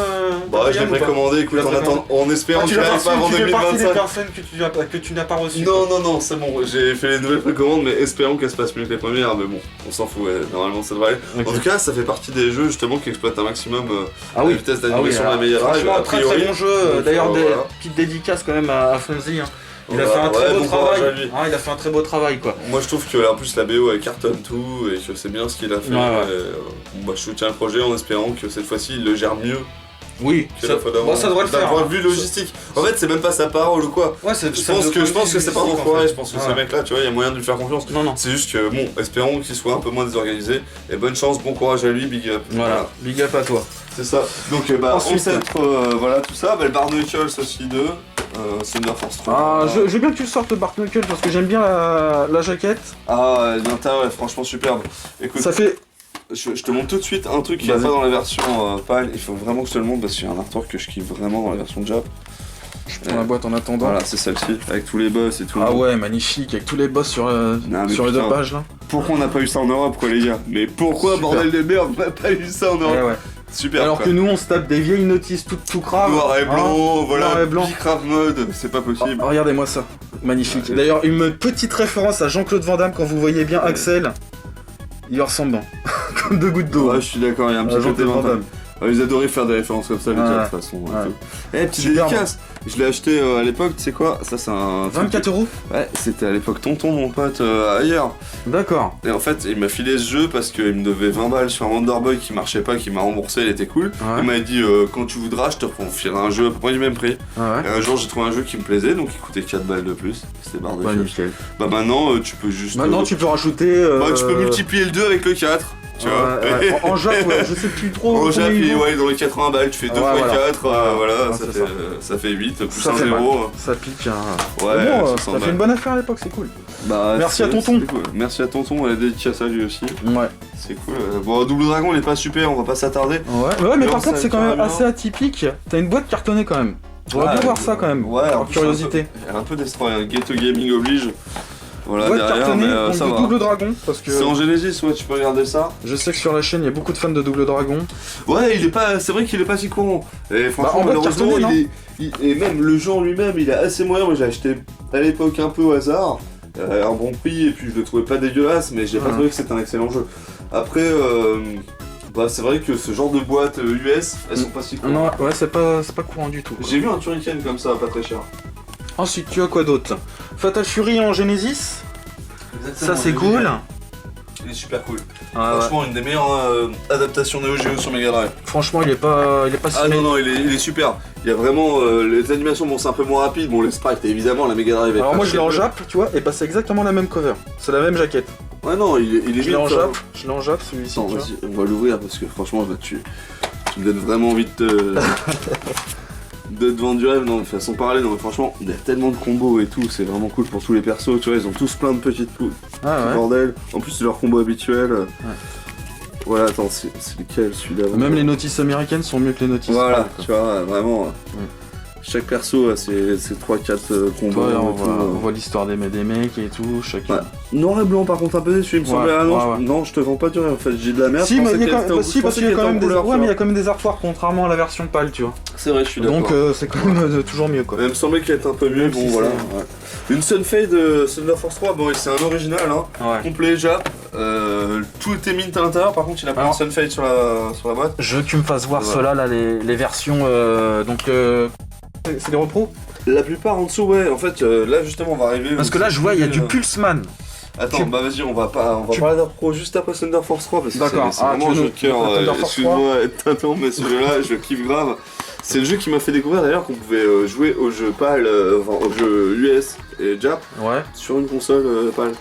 Bah, je l'ai Paprium ou pas précommandé, écoute, Tu l'as en espérant tu qu'il l'as arrive reçu, pas avant tu fais partie des 2025. personnes que tu n'as pas reçues. Non, c'est bon, j'ai fait les nouvelles précommandes, mais espérons qu'elles se passent mieux que les premières, mais bon, on s'en fout, ouais, normalement ça devrait aller. Ok. En tout cas, ça fait partie des jeux justement qui exploitent un maximum Ah oui. la vitesse d'animation de la alors, Mega Drive. franchement, a très priori. très bon jeu. Donc, D'ailleurs, voilà. petite dédicace quand même à Fonzie. Hein. Il a Voilà. fait un très Ouais, beau bon courage travail. à lui. Il a fait un très beau travail quoi. Moi je trouve que en plus la BO elle cartonne tout et que c'est bien ce qu'il a fait. Ouais. Et, bon, bah, je soutiens le projet en espérant que cette fois-ci il le gère mieux Oui, que la fois d'avant. bon, ça devrait le D'un faire. point de vue logistique. En fait, c'est même pas sa parole ou quoi. Ouais, c'est Je pense que c'est pas un enfoiré, je pense que ce Ouais. mec là, tu vois, il y a moyen de lui faire confiance. Non, non. C'est juste que, bon, espérons qu'il soit un peu moins désorganisé. Et bonne chance, bon courage à lui, big up. Voilà, big up à toi. C'est ça. Donc, bah, Ensuite. ancêtre, voilà tout ça. Bah, le Bar Knuckles aussi 2. Thunder Force 3. Ah, je veux bien que tu sortes le Bark Knuckle parce que j'aime bien la jaquette. Ah, l'intérieur est franchement superbe. Écoute, Ça fait. je te montre tout de suite un truc qu'il n'y a Vas-y. pas dans la version PAL. Il faut vraiment que je te le montre parce qu'il y a un artwork que je kiffe vraiment dans la version Jap. Je prends la boîte en attendant. Voilà, c'est celle-ci, avec tous les boss et tout. Ah ouais, magnifique, avec tous les boss sur, mais sur les deux putain. pages là. Pourquoi on n'a pas eu ça en Europe, quoi, les gars? Mais pourquoi, Super. bordel de merde, on n'a pas eu ça en Europe? Ouais, ouais. Super. Alors quoi. que nous on se tape des vieilles notices tout crave. Noir et blanc, Hein, voilà, noir et blanc. Bicraft mode, c'est pas possible. Oh, regardez-moi ça, magnifique. Ouais. D'ailleurs, une petite référence à Jean-Claude Van Damme quand vous voyez bien Axel. Il leur ressemble, hein. Comme deux gouttes d'eau. Ouais, je suis d'accord, il y a un petit côté Jean-Claude Van mental. Damme. Ils adoraient faire des références comme ça, les gars, de Ouais. toute façon. Ouais. Eh, petite Superbe. dédicace. Je l'ai acheté à l'époque, tu sais quoi? Ça, c'est un. 24 euros. Ouais, c'était à l'époque Tonton, mon pote, ailleurs. D'accord. Et en fait, il m'a filé ce jeu parce qu'il me devait 20 balles sur un Wonderboy qui marchait pas, qui m'a remboursé, il était cool. Ouais. Il m'a dit, quand tu voudras, je te reconfierai un jeu à peu près du même prix. Ah ouais. Et un jour, j'ai trouvé un jeu qui me plaisait, donc il coûtait 4 balles de plus. C'était barre de Bah, jeu. nickel. Bah maintenant, tu peux juste. Maintenant, tu peux rajouter. Bah, tu peux multiplier le 2 avec le 4. Tu vois. Ouais, ouais. En Jap, ouais, je sais plus trop. En Jap, combien il vaut. ouais, dans les 80 balles, tu fais 2 Ouais, x voilà. 4, voilà, Ouais, ça, c'est fait, ça fait 8, plus Ça un fait 0. mal. Ça pique. Hein. Ouais, Mais bon, 60 t'as fait balles. une bonne affaire à l'époque, c'est cool. Bah, Merci à c'est- tonton. c'est cool. Merci à tonton, elle a dédicace à lui aussi. Ouais. C'est cool. Bon, Double Dragon, il est pas super, on va pas s'attarder. Ouais, mais Genre, par contre, ça c'est quand même carrément. assez atypique. T'as une boîte cartonnée quand même. On va Ouais, bien voir ça quand même. Ouais, par en plus, curiosité. Elle est un peu destroy, hein. Ghetto Gaming oblige. Voilà, Boîte derrière, cartonnée, mais donc ça de va. Double Dragon. Parce que C'est en Genesis, ouais, tu peux regarder ça. je sais que sur la chaîne, il y a beaucoup de fans de Double Dragon. Ouais, il est pas, c'est vrai qu'il est pas si courant. Et franchement, en boîte malheureusement, cartonnée, et même le jeu en lui-même, il est assez moyen. Moi, j'ai acheté à l'époque un peu au hasard, un bon prix, et puis je le trouvais pas dégueulasse, mais j'ai pas Ouais. trouvé que c'était un excellent jeu. Après, bah, c'est vrai que ce genre de boîtes US, elles sont pas si courantes. Non, ouais, c'est pas courant du tout. J'ai vu un Turrican comme ça, pas très cher. Ensuite, tu as quoi d'autre? Fatal Fury en Genesis. Ça, c'est cool. Il est super cool. Ah, ouais. Franchement, une des meilleures adaptations Neo Geo sur Mega Drive. Franchement, il est pas si Ah non, non, il est super. Il y a vraiment. Les animations, bon, c'est un peu moins rapide. Bon, les sprites, évidemment, la Mega Drive est Alors pas moi je l'ai très en bonne. Jap, tu vois, et bah c'est exactement la même cover. C'est la même jaquette. Ouais, Ouais, non, il est Je l'ai en vite, Jap, je l'ai en Jap celui-ci. Attends, tu vois. vas-y, on va l'ouvrir parce que franchement, là, tu me donnes vraiment envie de te vendre du rêve. Non, de façon parallèle, non, mais franchement, il y a tellement de combos et tout, c'est vraiment cool pour tous les persos. Tu vois, ils ont tous plein de petites poules. Ah ouais. Bordel. En plus, c'est leur combo habituel. Voilà, attends, c'est lequel celui-là? Même les notices américaines sont mieux que les notices. Voilà, pâles, quoi. tu vois, vraiment. Chaque perso a ses 3-4 combos. Ouais, et on tout, voit l'histoire des mecs et tout, chacun. Ouais. Noir et blanc par contre un peu déçu, il me semblait. Ah non, non, je te vends pas du rien en fait, j'ai de la merde. Si, je mais pensais il y a qu'elle quand était en- même, je si, parce pensais qu'il y a qu'elle quand était même en des, couleur, ouais, tu mais il y a vois. quand même des artworks contrairement à la version pâle, tu vois. C'est vrai, je suis Donc d'accord. c'est quand même toujours mieux quoi. Il me semblait qu'elle était un peu mieux, Même bon si voilà. c'est- Ouais. Une Sunfade de Thunder Force 3, bon c'est un original hein, Ouais. complet Jap, tout était mint à l'intérieur, par contre il a pas un Alors- Sunfade sur la boîte. Je veux que tu me fasses voir Voilà. ceux-là, là, les versions. C'est des repros. La plupart en dessous, ouais, en fait là justement on va arriver. Parce que là, je vois, il y a du Pulseman. Attends, tu- bah vas-y, on va parler d'un pro juste après Thunder Force 3 parce que D'accord. c'est Ah, vraiment tu un veux jeu de cœur. Thunder Force Excuse-moi, attends, mais celui-là, je kiffe grave. C'est le jeu qui m'a fait découvrir d'ailleurs qu'on pouvait jouer au jeu PAL, enfin au jeu US et Jap Ouais. sur une console PAL.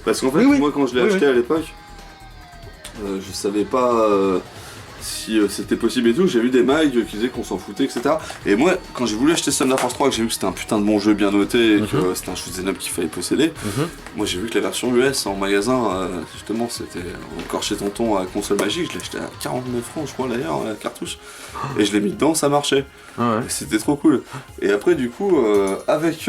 Parce qu'en fait, Oui, oui. moi quand je l'ai Oui, acheté à l'époque, je savais pas si c'était possible et tout. J'ai vu des mags qui disaient qu'on s'en foutait, etc. Et moi, quand j'ai voulu acheter Thunder Force 3, que j'ai vu que c'était un putain de bon jeu bien noté et que c'était un shoot'em up qu'il fallait posséder, moi j'ai vu que la version US en magasin, justement, c'était encore chez Tonton à Console Magique. Je l'ai acheté à 49 francs, je crois d'ailleurs, la cartouche. Et je l'ai mis dedans, ça marchait. Ouais. Et c'était trop cool. Et après, du coup, avec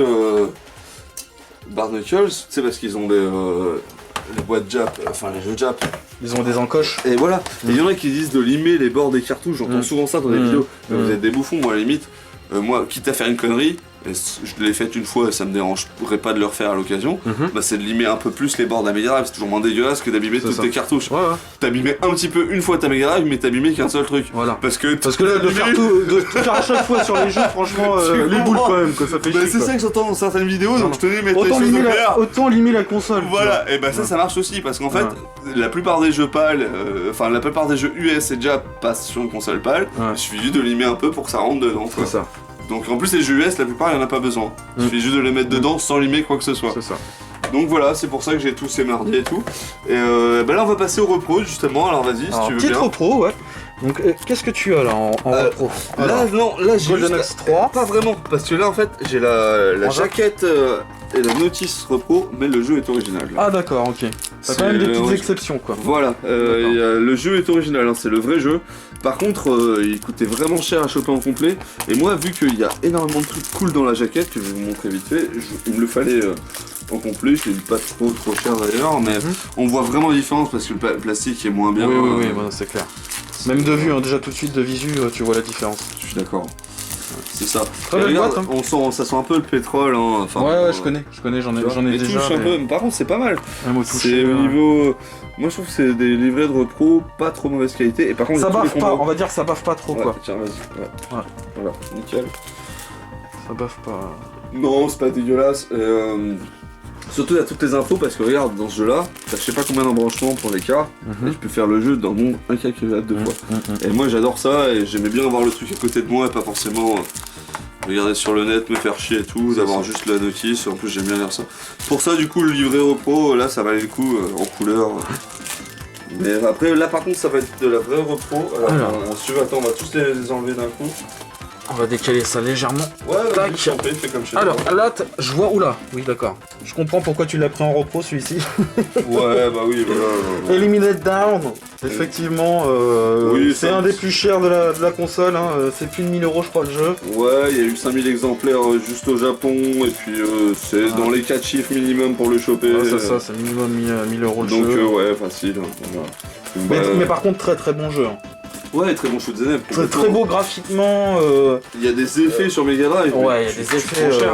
Barnacles, tu sais, parce qu'ils ont les boîtes Jap, enfin les jeux Jap. Ils ont des encoches. Et voilà. Et il y en a qui disent de limer les bords des cartouches, j'entends souvent ça dans des vidéos. Mais vous êtes des bouffons, moi à la limite. Moi, quitte à faire une connerie, et je l'ai faite une fois et ça me dérangerait pas de le refaire à l'occasion, bah c'est de limer un peu plus les bords de la Mega Drive, c'est toujours moins dégueulasse que d'abîmer C'est toutes ça. tes cartouches. Ouais, ouais. T'abîmais un petit peu une fois ta Mega Drive, mais t'abîmais qu'un seul truc. Voilà. Parce que là, de faire à chaque fois sur les jeux, franchement, Tu les boules comprends. quand même, que ça fait Bah, chier. c'est quoi. ça que j'entends dans certaines vidéos, donc je tenais à mettre les Autant choses au clair. limer la console. Voilà, et bah ça marche aussi parce qu'en fait, la plupart des jeux PAL, enfin la plupart des jeux US et déjà passent sur une console PAL, il suffit juste de limer un peu pour que ça rentre dedans. quoi. C'est ça. Donc en plus les jeux US, la plupart il y en a pas besoin. Il suffit juste de les mettre dedans sans limer quoi que ce soit. C'est ça. Donc voilà, c'est pour ça que j'ai tous ces mardis et tout. Et bah là on va passer au repro justement, alors vas-y si Alors, tu veux petite bien. repro, ouais. Donc, qu'est-ce que tu as là en repro? Là non, là j'ai Golden juste Axe 3. Pas vraiment, parce que là en fait j'ai la En jaquette et la notice repro, mais le jeu est original. Là. Ah d'accord, ok. T'as C'est quand même des petites origi- exceptions quoi. Voilà, le jeu est original, hein, c'est le vrai jeu. Par contre, il coûtait vraiment cher à choper en complet. Et moi, vu qu'il y a énormément de trucs cool dans la jaquette, que je vais vous montrer vite fait, il me le fallait en complet. Je l'ai pas trop cher d'ailleurs, mais on voit vraiment la différence parce que le plastique est moins bien. Oui, voilà, c'est clair. Même de vue, hein, déjà tout de suite de visu, tu vois la différence. Je suis d'accord. C'est ça. Très Et belle regarde, boîte, ça sent un peu le pétrole. Hein. Enfin, ouais, je connais, j'en ai les déjà. touches un mais- peu, par contre c'est pas mal. Même au toucher, C'est au niveau. Moi je trouve que c'est des livrets de repro pas trop mauvaise qualité. Et par contre, Ça tous les baffe pas, combos- on va dire que ça baffe pas trop Ouais, quoi. tiens, vas-y. Ouais. Ouais. Voilà, nickel. Ça baffe pas. Non, c'est pas dégueulasse. Surtout, il y a toutes les infos parce que regarde, dans ce jeu-là, t'as je sais pas combien d'embranchements pour l'écart. Et tu peux faire le jeu dans monde incalculable de fois. Et moi, j'adore ça et j'aimais bien avoir le truc à côté de moi et pas forcément regarder sur le net, me faire chier et tout, d'avoir juste la notice. En plus, j'aime bien lire ça. Pour ça, du coup, le livret repro, là, ça valait le coup en couleur. Mais après, là, par contre, ça va être de la vraie repro. Alors, attends, on va tous les enlever d'un coup. On va décaler ça légèrement. Ouais, Tac. vas-y, je t'en prie, fais comme chez toi. Alors là, je vois. Oula, oui, d'accord. Je comprends pourquoi tu l'as pris en repro celui-ci. Ouais, bah oui, voilà. Eliminate Down. Effectivement, Oui, c'est ça- un des plus chers de la console. Hein. C'est plus de 1000 € je crois le jeu. Ouais, il y a eu 5000 exemplaires juste au Japon, et puis c'est dans les 4 chiffres minimum pour le choper. Ouais, c'est ça, c'est minimum 1000 € le Donc jeu. ouais, facile. Voilà. Mais par contre, très très bon jeu. Hein. Ouais, très bon shoot'em up. Très, très beau graphiquement. Il y a des effets sur Mega Drive. mais Ouais, il y a tu- des tu effets. prends cher.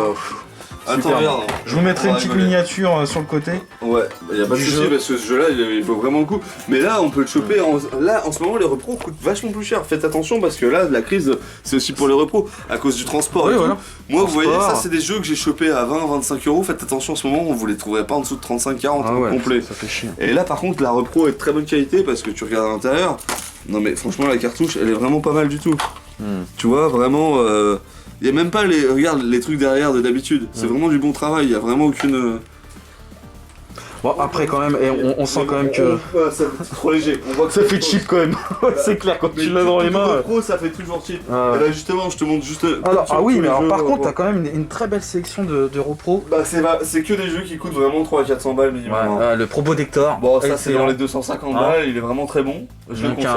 Attends, super. regarde. Je vous mettrai une On va petite rigoler. miniature sur le côté. Ouais, y a pas de Du soucis jeu. parce que ce jeu-là, il vaut vraiment le coup. Mais là, on peut le choper. Là, en ce moment, les repros coûtent vachement plus cher. Faites attention parce que là, la crise, c'est aussi pour les repros à cause du transport. Oui, et tout. voilà. Moi, vous voyez, Transport. ça, c'est des jeux que j'ai chopés à 20-25 €. Faites attention en ce moment, vous les trouverez pas en dessous de 35-40 Ah ouais, complet. ça fait chier. Et là, par contre, la repro est de très bonne qualité parce que tu regardes à l'intérieur. Non, mais franchement, la cartouche, elle est vraiment pas mal du tout. Tu vois, vraiment. Il y a même pas regarde, les trucs derrière de d'habitude. C'est vraiment du bon travail. Il y a vraiment aucune. Bon, après, quand même, et on sent quand même que. Ouais, ça fait trop léger. On voit que Ça fait cheap quand même. C'est clair, quand tu l'as dans les mains. Pro, ça fait toujours cheap. Ah ouais. Et bah justement, je te montre juste. Alors, sur ah oui, tous mais les alors jeux, par contre, Repro. t'as quand même une très belle sélection de repro. Bah c'est que des jeux qui coûtent vraiment 300 à 400 balles minimum. hein. Le Pro Protector. Bon, ça c'est excellent. dans les 250 Ah. balles, il est vraiment très bon. Je le Donc conseille.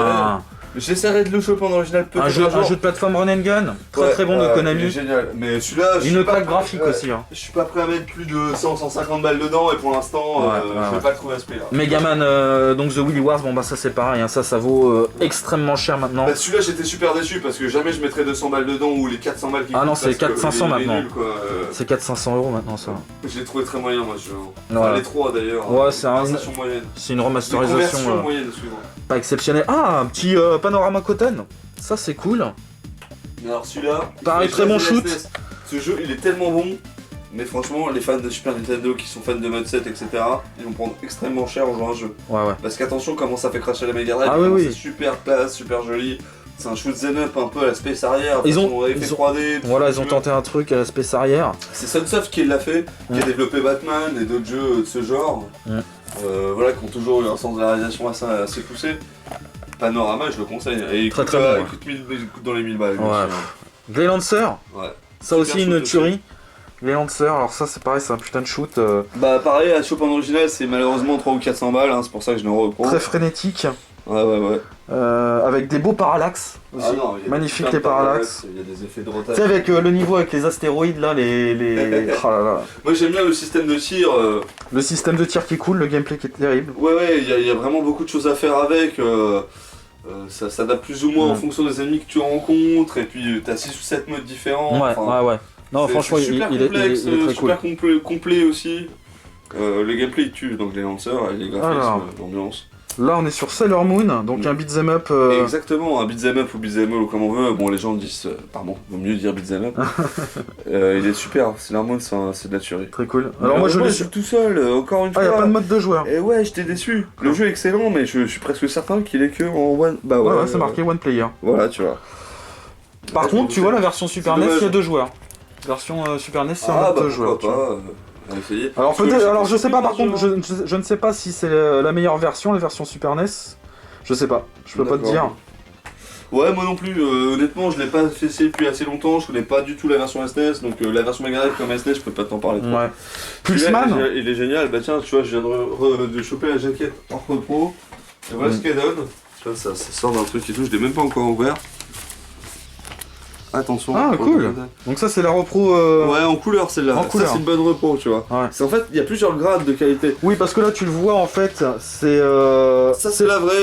J'essaierai de le choper en original peut-être un jeu de plateforme run and gun, très bon de Il est Konami. génial. Mais celui-là, je Une suis pas plaque prêt- graphique ouais, aussi. Hein. Je suis pas prêt à mettre plus de 100-150 balles dedans et pour l'instant, je vais pas le trouver à ce prix-là. Megaman, donc The Willy Wars, bon bah ça c'est pareil, hein, ça vaut extrêmement cher maintenant. Bah celui-là j'étais super déçu parce que jamais je mettrais 200 balles dedans ou les 400 balles qui Ah non, coûtent c'est parce que 400-500 il est maintenant. nul, quoi. C'est 400-500 € maintenant ça. Je l'ai trouvé très moyen moi ce jeu. Ouais. Enfin, les trois d'ailleurs. Ouais, c'est un- Conversation moyenne. C'est une Des remasterisation conversions moyennes, excuse-moi. pas exceptionnelle. Ah, un petit panorama Cotton, ça c'est cool. Mais alors celui-là, Pareil, il très fait bon la shoot. SNES. Ce jeu il est tellement bon, mais franchement les fans de Super Nintendo qui sont fans de Mode 7 etc. ils vont prendre extrêmement cher en jouant à un jeu. Ouais. Parce qu'attention comment ça fait cracher la Mega Drive, Ah oui, comment oui. c'est super classe, super joli. C'est un shoot 'em up un peu à la Space Harrier, Ils ont- façon effet ils ont- 3D. tout Voilà, ce ils que ont tu tenté un truc à la Space Arrière. veux. C'est Sunsoft qui l'a fait, qui a Ouais. développé Batman et d'autres jeux de ce genre. Ouais. Voilà, qui ont toujours eu un sens de la réalisation assez poussé. Panorama, je le conseille. Et il Très, coûte, très bon, ouais. il coûte dans les 1000 balles. Ouais. bien Gley Lancer, sûr. Ouais. ça Super aussi une shoot tuerie. Gley Lancer, alors ça c'est pareil, c'est un putain de shoot Bah pareil, à Chopin original c'est malheureusement 300 ou 400 balles, hein, c'est pour ça que je l'ai en repro. très frénétique, Ouais. avec des beaux parallaxes aussi. Ah non, il y a Magnifique plein les de parallaxes. Il y a des effets de Tu rotation. sais, avec le niveau avec les astéroïdes là, les... Oh là là. Moi j'aime bien le système de tir. Le système de tir qui est cool, le gameplay qui est terrible. Ouais, il y a vraiment beaucoup de choses à faire avec. Ça s'adapte plus ou moins en Mm. fonction des ennemis que tu rencontres, et puis t'as 6 ou 7 modes différents. Ouais. Non, c'est franchement, super il est complexe, très cool. super complet aussi. Le gameplay il tue, donc les lanceurs, les graphismes, Alors. l'ambiance. Là, on est sur Sailor Moon, donc un beat'em up. Exactement, un beat'em up ou beat'em all ou comme on veut. Bon, les gens disent, pardon, vaut mieux dire beat'em up. Il est super, Sailor Moon c'est de la tuerie. Très cool. Alors moi, je l'ai joue tout seul, encore une Ah, fois. y a pas de mode de joueur. Et ouais, j'étais déçu. Le jeu est excellent, mais je suis presque certain qu'il est que en one. Bah Ouais, c'est marqué one player. Voilà, tu vois. Par Ouais, contre, tu c'est- vois, la version Super c'est NES, il y a dommage. 2 joueurs. Version Super NES, c'est en Ah mode bah 2 joueurs. pourquoi tu vois. pas, on va essayer. Alors Parce que peut-être, c'est alors je sais pas, par possible, contre, je ne sais pas si c'est la meilleure version, la version Super NES. Je sais pas, je peux pas te dire. D'accord. Ouais, moi non plus, honnêtement, je l'ai pas fait essayer depuis assez longtemps, je connais pas du tout la version SNES, donc la version Mega Drive comme SNES, je peux pas t'en parler trop. Ouais. Celui-là, Pulseman, il est génial, bah tiens, tu vois, je viens de choper la jaquette en repro, et voilà ce qu'elle donne. Tu vois, ça sort d'un truc et tout, je l'ai même pas encore ouvert. Attention. Ah, cool. Donc ça c'est la repro. Ouais, en couleur celle-là. En couleur. Ça c'est une bonne repro, tu vois. Ouais. C'est en fait, il y a plusieurs grades de qualité. Oui, parce que là tu le vois en fait, c'est. Ça c'est la vraie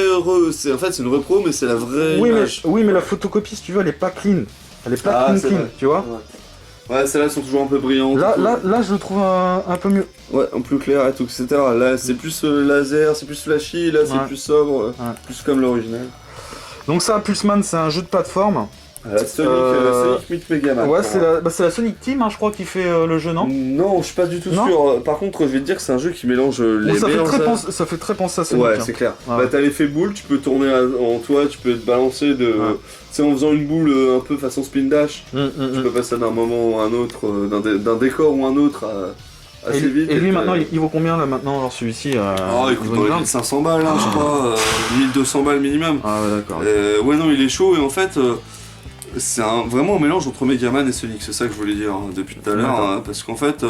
c'est en fait c'est une repro mais c'est la vraie image. Oui, mais la photocopie, si tu veux, elle est pas clean. Elle est pas Ah, c'est clean, vrai. tu vois. Ouais, celles-là sont toujours un peu brillantes. Là, et tout. là, je le trouve un peu mieux. Ouais, en plus clair et tout, etc. Là c'est plus laser, c'est plus flashy, là c'est Ouais. plus sobre, Ouais. plus comme l'original. Donc ça, Pulseman, c'est un jeu de plateforme. Sonic Meet Megaman. Ouais, c'est la Sonic Team, hein, je crois, qui fait le jeu, non? Non, je suis pas du tout Non. sûr. Par contre, je vais te dire que c'est un jeu qui mélange les Bon, ça, meilleurs ça fait très penser à Sonic. Ouais, hein. c'est clair. Ouais. Bah, t'as l'effet boule, tu peux tourner en toi, tu peux te balancer de. Ouais. Tu sais, en faisant une boule un peu façon spin dash, tu peux passer d'un moment à un autre, d'un décor ou un autre assez vite. Et lui, puis, maintenant, il vaut combien là maintenant, alors celui-ci Oh, il coûte dans les 1500 balles, hein, je crois, 1200 balles minimum. Ah, ouais, d'accord. Ouais, non, il est chaud et en fait. C'est vraiment un mélange entre Megaman et Sonic, c'est ça que je voulais dire hein, depuis tout à l'heure, D'accord. hein, parce qu'en fait,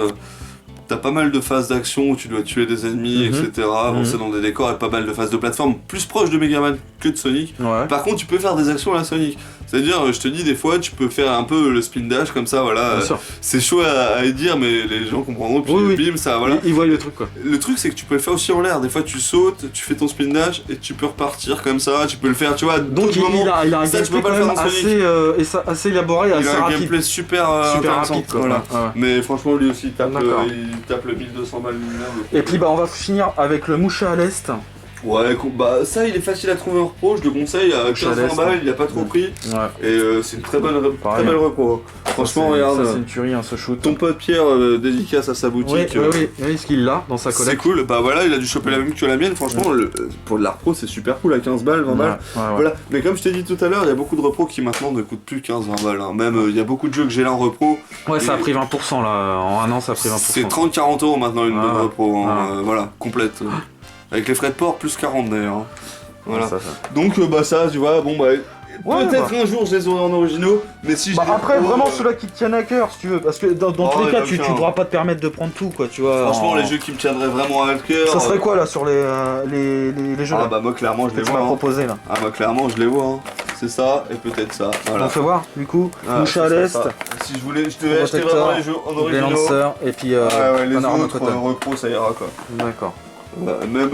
t'as pas mal de phases d'action où tu dois tuer des ennemis, etc., avancer dans des décors et pas mal de phases de plateforme plus proches de Megaman que de Sonic. Ouais. Par contre, tu peux faire des actions à la Sonic. C'est-à-dire, je te dis, des fois, tu peux faire un peu le spin dash comme ça, voilà. Bien sûr. C'est chaud à dire, mais les gens comprendront, puis Oui, oui. bim, ça, voilà. Il voit le truc, quoi. Le truc, c'est que tu peux le faire aussi en l'air. Des fois, tu sautes, tu fais ton spin dash et tu peux repartir comme ça. Tu peux le faire, tu vois. à Donc d'autres moments. il a un Ça, tu peux gameplay pas quand le même faire dans Sonic. assez élaboré et Il assez a un rapide. gameplay super Super intéressant, rapide, quoi. voilà. Ouais, ouais. Mais franchement, lui aussi, D'accord. il tape le 1200 balles minimum. Et puis bah on va finir avec le Moucha à l'Est. Ouais, bah ça il est facile à trouver en repro, je te conseille, à 15-20 balles, il a pas trop pris. Ouais. Et c'est une très belle repro. Franchement, Ça, regarde. c'est une tuerie, hein, ce shoot. Ton pote Pierre dédicace à sa boutique. Oui, ce qu'il a dans sa C'est collecte. cool, bah voilà, il a dû choper la même que la mienne. Franchement, pour de la repro, c'est super cool à 15 balles, 20 balles. Ouais. Voilà, mais comme je t'ai dit tout à l'heure, il y a beaucoup de repros qui maintenant ne coûtent plus 15-20 balles. Hein. Même il y a beaucoup de jeux que j'ai là en repro. Ouais, ça a pris 20% là, en un an ça a pris 20%. C'est 30-40 euros maintenant une bonne repro, hein, Ah. voilà, complète. Avec les frais de port, plus 40 d'ailleurs. Hein. Voilà. Ça. Donc bah ça, tu vois, bon bah... Ouais, peut-être un jour je les aurai en originaux, mais si je Bah les après, repro, vraiment ceux-là qui te tiennent à cœur, si tu veux, parce que dans tous les cas, tu pourras pas te permettre de prendre tout, quoi, tu vois. Franchement, les jeux qui me tiendraient vraiment à cœur... Ça serait quoi là sur les jeux Ah là bah moi clairement je les que tu vois. m'as Hein. proposé là. Ah bah clairement je les vois. Hein. C'est ça et peut-être ça. Voilà. On fait voir, du coup, Ah, Mouche à c'est l'Est, ça. Si je voulais, je devais acheter Protector, vraiment les jeux en les originaux. lanceurs, et puis Ouais, les Panorama autres Cotton. repro ça ira quoi. D'accord. Même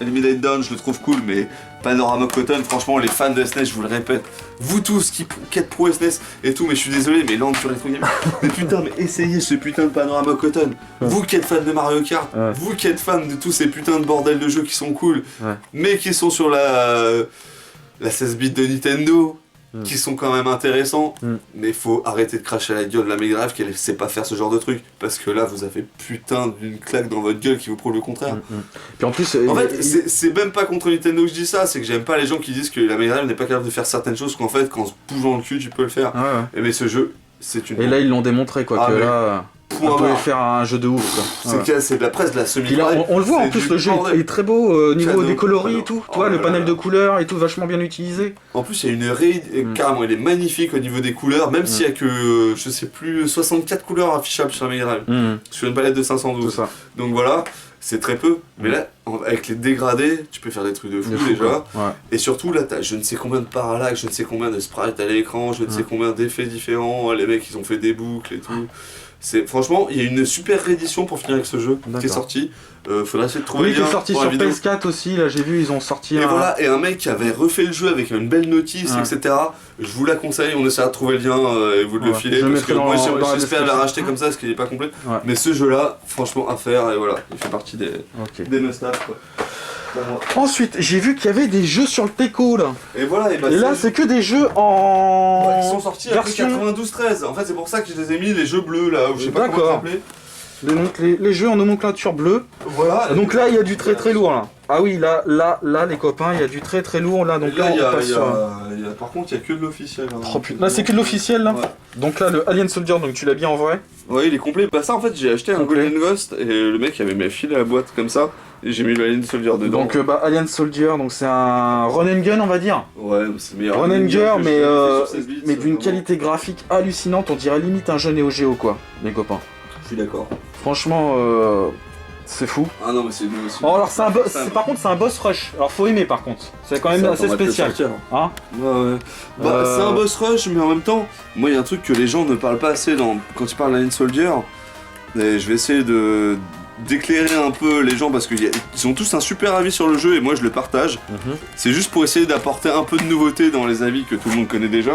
Eliminate Down je le trouve cool, mais Panorama Cotton, franchement les fans de SNES, je vous le répète, vous tous qui êtes pro SNES et tout, mais je suis désolé, mais langue sur les trucs. Mais putain, mais essayez ce putain de Panorama Cotton. Vous qui êtes fans de Mario Kart, vous qui êtes fans de tous ces putains de bordel de jeux qui sont cool, mais qui sont sur la 16 bits de Nintendo. Qui sont quand même intéressants, mais faut arrêter de cracher à la gueule de la Mega Drive qu'elle sait pas faire ce genre de truc, parce que là vous avez putain d'une claque dans votre gueule qui vous prouve le contraire. Puis en plus, En fait, c'est même pas contre Nintendo que je dis ça, c'est que j'aime pas les gens qui disent que la Mega Drive n'est pas capable de faire certaines choses qu'en fait, qu'en se bougeant le cul, tu peux le faire. Ouais. Mais ce jeu, c'est une. Et là ils l'ont démontré quoi, Ah, que mais là, point on pouvait barre. faire un jeu de ouf quoi. C'est de la presse, de la Puis là, semi-drive. on le voit en c'est plus, du le jeu bordel. est très beau au niveau Cadeau, des coloris cadeau. et tout. Oh Tu vois, le là panel là. de couleurs et tout, vachement bien utilisé. En plus, il y a une carrément, il est magnifique au niveau des couleurs, même s'il y a que, je sais plus, 64 couleurs affichables sur la Mega Drive. Sur une palette de 512. C'est ça. Donc voilà, c'est très peu. Mais là, avec les dégradés, tu peux faire des trucs de fou De fou, déjà. quoi. Ouais. Et surtout, là, t'as je ne sais combien de parallaxes, je ne sais combien de sprites à l'écran, je ne sais combien d'effets différents. Les mecs, ils ont fait des boucles et tout. Franchement, il y a une super réédition pour finir avec ce jeu qui est D'accord. sorti. Faudra essayer de trouver Oui, le qui lien est sorti pour sur la vidéo. PS4 aussi, là j'ai vu, ils ont sorti Et voilà, et un mec qui avait refait le jeu avec une belle notice, Ouais. etc. Je vous la conseille, on essaiera de trouver le lien et vous de le Ouais. filer, Je le parce que mettrai moi dans la j'espère la description. racheter comme ça, parce qu'il n'est pas complet. Ouais. Mais ce jeu-là, franchement, à faire, et voilà, il fait partie des must-have, quoi. Pour moi. Ensuite, j'ai vu qu'il y avait des jeux sur le Teco là. Et voilà, et bah Et là, c'est que des jeux en Ouais, ils sont sortis après version. 92-13. En fait, c'est pour ça que je les ai mis, les jeux bleus là, ou je sais pas comment D'accord. ça s'appelait. Les jeux en nomenclature bleue. Voilà. Donc là, il y a du très très lourd là. Ah oui, là, les copains, il y a du très très lourd là. Donc Et là, là, on passe sur. par contre, il y a que de l'officiel. Hein. Oh, putain. Là, c'est que de l'officiel là. Ouais. Donc là, le Alien Soldier, donc tu l'as bien en vrai. Ouais, il est complet. Bah, ça, en fait, j'ai acheté un Complet. Golden Ghost et le mec avait mis filé à la boîte comme ça. Et j'ai mis le Alien Soldier dedans. Donc Alien Soldier, donc c'est un run and gun, on va dire. Ouais, c'est meilleur. Run and gun, mais d'une vraiment. qualité graphique hallucinante. On dirait limite un jeu Neo Geo quoi, les copains. Je suis d'accord. Franchement, c'est fou. Ah non, mais c'est nous aussi. Oh, alors par contre c'est un boss rush. Alors faut aimer par contre. C'est quand même Ça, assez on va te le spécial. sortir. Hein Ouais. Bah, Euh, c'est un boss rush, mais en même temps, moi, il y a un truc que les gens ne parlent pas assez quand ils parlent d'Alien Soldier. Et je vais essayer d'éclairer un peu les gens parce qu'ils ont tous un super avis sur le jeu et moi je le partage. C'est juste pour essayer d'apporter un peu de nouveauté dans les avis que tout le monde connaît déjà.